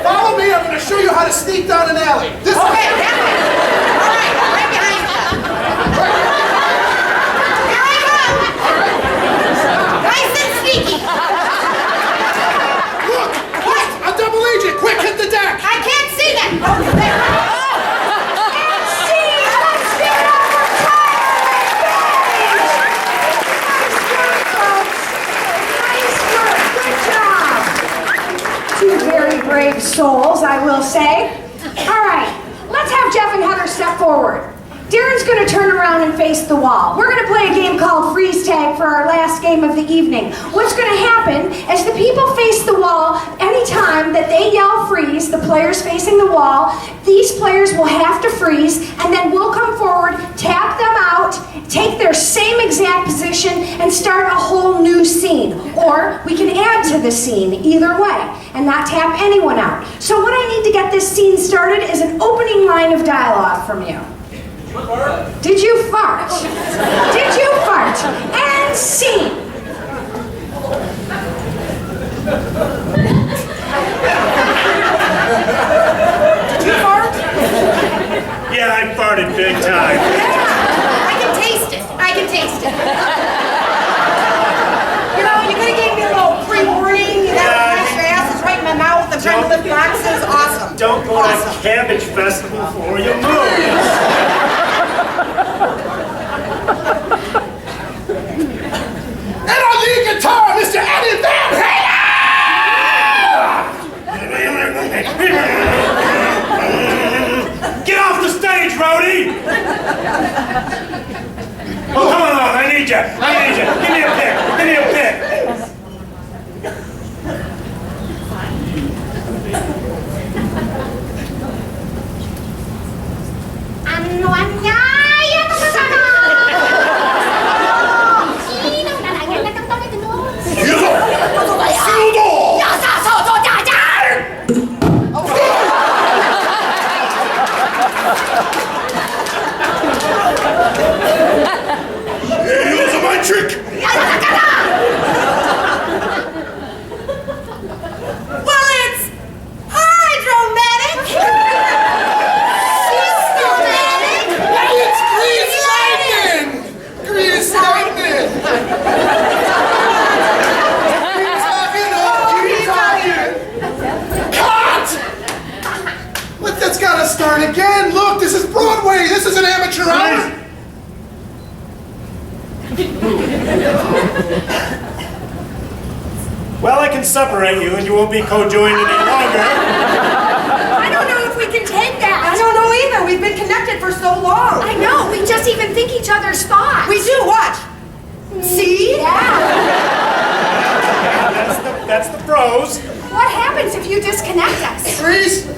Speaker 7: Follow me. I'm going to show you how to sneak down an alley. This way.
Speaker 9: Okay, that way. All right, right behind you. Here I come. Nice and sneaky.
Speaker 7: Look. What? A double agent. Quick, hit the deck.
Speaker 9: I can't see them. Oh, there.
Speaker 6: And scene. Let's give it up for Tyler and Paige. Nice work, folks. Nice work. Good job. Two very brave souls, I will say. All right, let's have Jeff and Heather step forward. Darren's going to turn around and face the wall. We're going to play a game called freeze tag for our last game of the evening. What's going to happen is the people face the wall anytime that they yell freeze, the players facing the wall, these players will have to freeze, and then we'll come forward, tap them out, take their same exact position, and start a whole new scene. Or we can add to the scene, either way, and not tap anyone out. So what I need to get this scene started is an opening line of dialogue from you. Did you fart? Did you fart? And scene.
Speaker 9: Did you fart?
Speaker 8: Yeah, I farted big time.
Speaker 6: I can taste it. I can taste it.
Speaker 9: You know, you could have gave me a little pre-warning. You got to wash your asses right in my mouth. I'm trying to lift boxes. Awesome.
Speaker 8: Don't go to Cabbage Festival before you move.
Speaker 7: And our lead guitar, Mr. Eddie Van Halen!
Speaker 8: Get off the stage, Rhodey! Oh, come along, I need you. I need you. Give me a pick. Give me a pick.
Speaker 7: Trick!
Speaker 9: Well, it's hydromatic. Systematic.
Speaker 7: It's grease lightning! Grease lightning! Cut! What, that's gotta start again! Look, this is Broadway! This is an amateur hour!
Speaker 8: Well, I can separate you and you won't be co-joined any longer.
Speaker 6: I don't know if we can take that.
Speaker 9: I don't know either. We've been connected for so long.
Speaker 6: I know. We just even think each other's thoughts.
Speaker 9: We do. Watch. See?
Speaker 6: Yeah.
Speaker 8: That's the pros.
Speaker 6: What happens if you disconnect us?
Speaker 7: Freeze!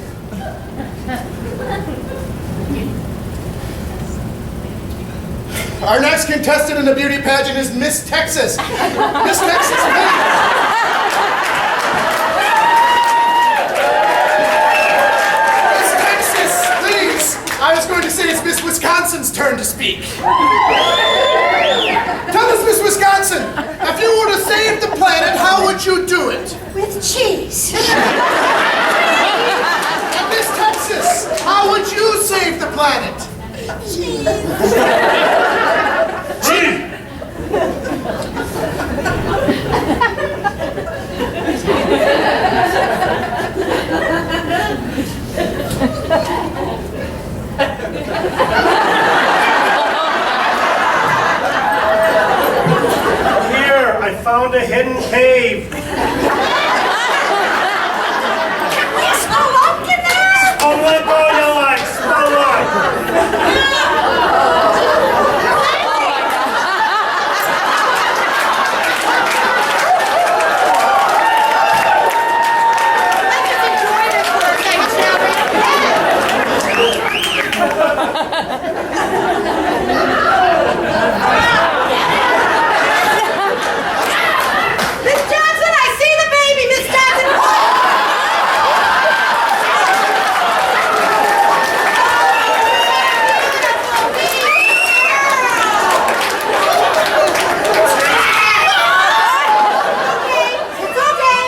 Speaker 7: Our next contestant in the beauty pageant is Miss Texas. Miss Texas, please. Miss Texas, please. I was going to say it's Miss Wisconsin's turn to speak. Tell us, Miss Wisconsin, if you were to save the planet, how would you do it?
Speaker 6: With cheese.
Speaker 7: And Miss Texas, how would you save the planet?
Speaker 8: Here, I found a hidden cave.
Speaker 6: Can we slow up in there?
Speaker 8: Oh, let go your legs. Slow up.
Speaker 9: Miss Johnson, I see the baby, Miss Johnson. It's okay.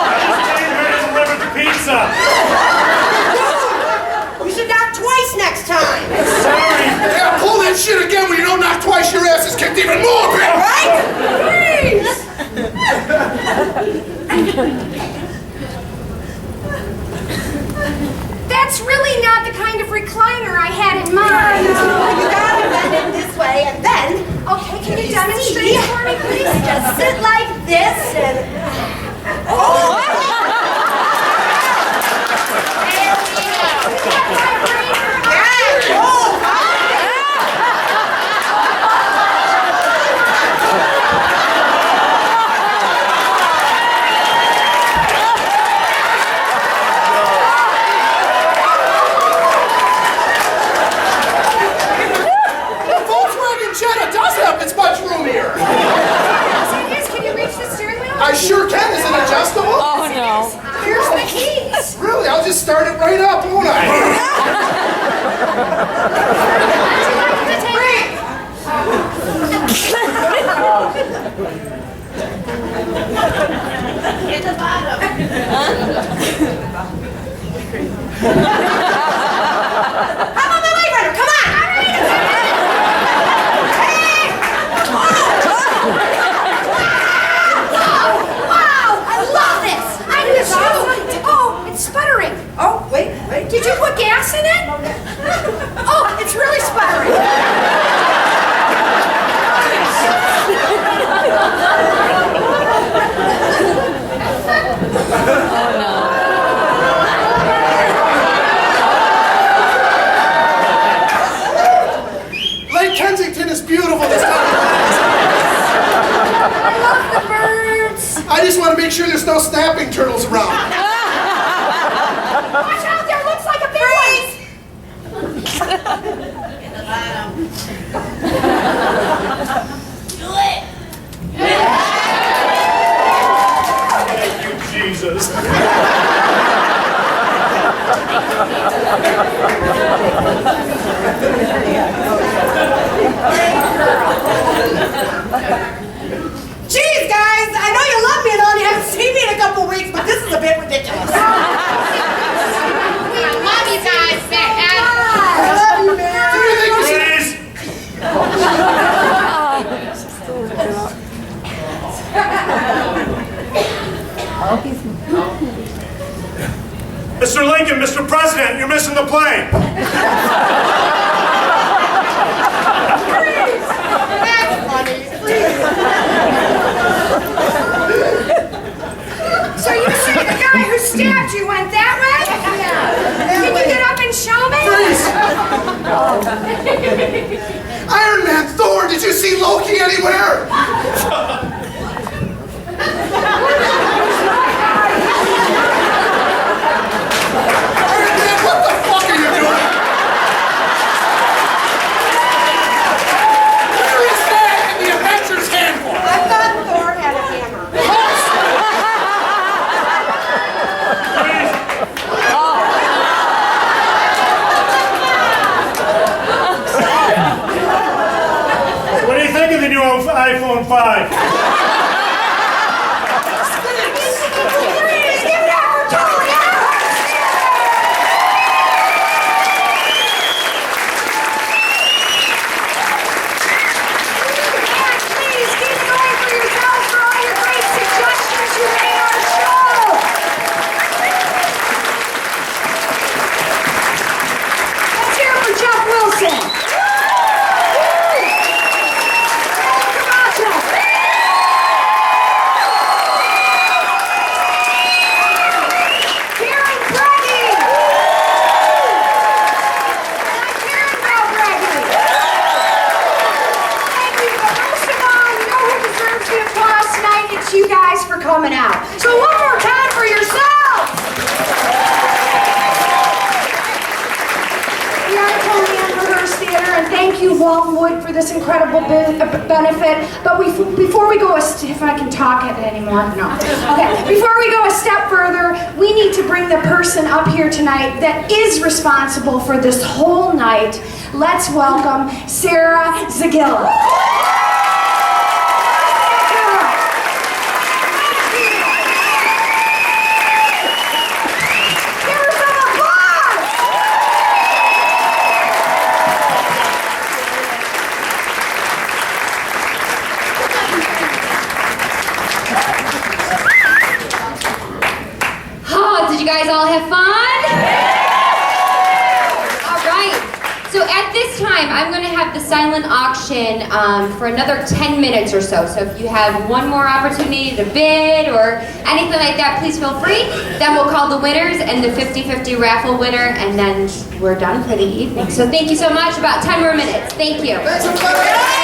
Speaker 8: Delivered the pizza.
Speaker 9: You should knock twice next time.
Speaker 8: Sorry.
Speaker 7: Yeah, pull that shit again when you don't knock twice, your ass is kicked even more, bitch!
Speaker 6: That's really not the kind of recliner I had in mind.
Speaker 9: You gotta bend it this way, and then...
Speaker 6: Okay, can you demonstrate for me, please?
Speaker 9: Just sit like this, and... Oh!
Speaker 7: It's much roomier.
Speaker 6: Yes, it is. Can you reach the steering wheel?
Speaker 7: I sure can. Is it adjustable?
Speaker 11: Oh no.
Speaker 6: Here's the keys.
Speaker 7: Really? I'll just start it right up, won't I?
Speaker 9: Hit the bottom. How about the light runner? Come on!
Speaker 6: It's sputtering.
Speaker 9: Oh, wait.
Speaker 6: Did you put gas in it? Oh, it's really sputtering.
Speaker 7: Lake Kensington is beautiful this time.
Speaker 6: I love the birds.
Speaker 7: I just want to make sure there's no snapping turtles around.
Speaker 6: Watch out, there looks like a big one.
Speaker 9: Hit the bottom. Do it.
Speaker 8: Thank you, Jesus.
Speaker 9: Jeez, guys, I know you love me and all, you haven't seen me in a couple weeks, but this is a bit ridiculous.
Speaker 1: We love you guys, man.
Speaker 9: I love you, man.
Speaker 7: Do you think we should...
Speaker 8: Please. Mr. Lincoln, Mr. President, you're missing the plane.
Speaker 9: That's funny.
Speaker 6: So you say the guy who stabbed you went that way? Can you get up and show me?
Speaker 7: Iron Man, Thor, did you see Loki anywhere? Iron Man, what the fuck are you doing? Where is that in the Avengers Handbook?
Speaker 9: I thought Thor had a hammer.
Speaker 8: What do you think of the new iPhone 5?
Speaker 6: You guys for coming out. So one more time for yourselves. We are totally Unrehearsed Theater, and thank you, Walton Wood, for this incredible benefit. But before we go, if I can talk it anymore, no. Okay, before we go a step further, we need to bring the person up here tonight that is responsible for this whole night. Let's welcome Sarah Zagilla.
Speaker 1: Did you guys all have fun? All right, time, I'm going to have the silent auction for another 10 minutes or so. So if you have one more opportunity to bid or anything like that, please feel free. Then we'll call the winners and the 50-50 raffle winner, and then we're done for the evening. So thank you so much. About 10 more minutes. Thank you.
Speaker 5: Thanks, everybody.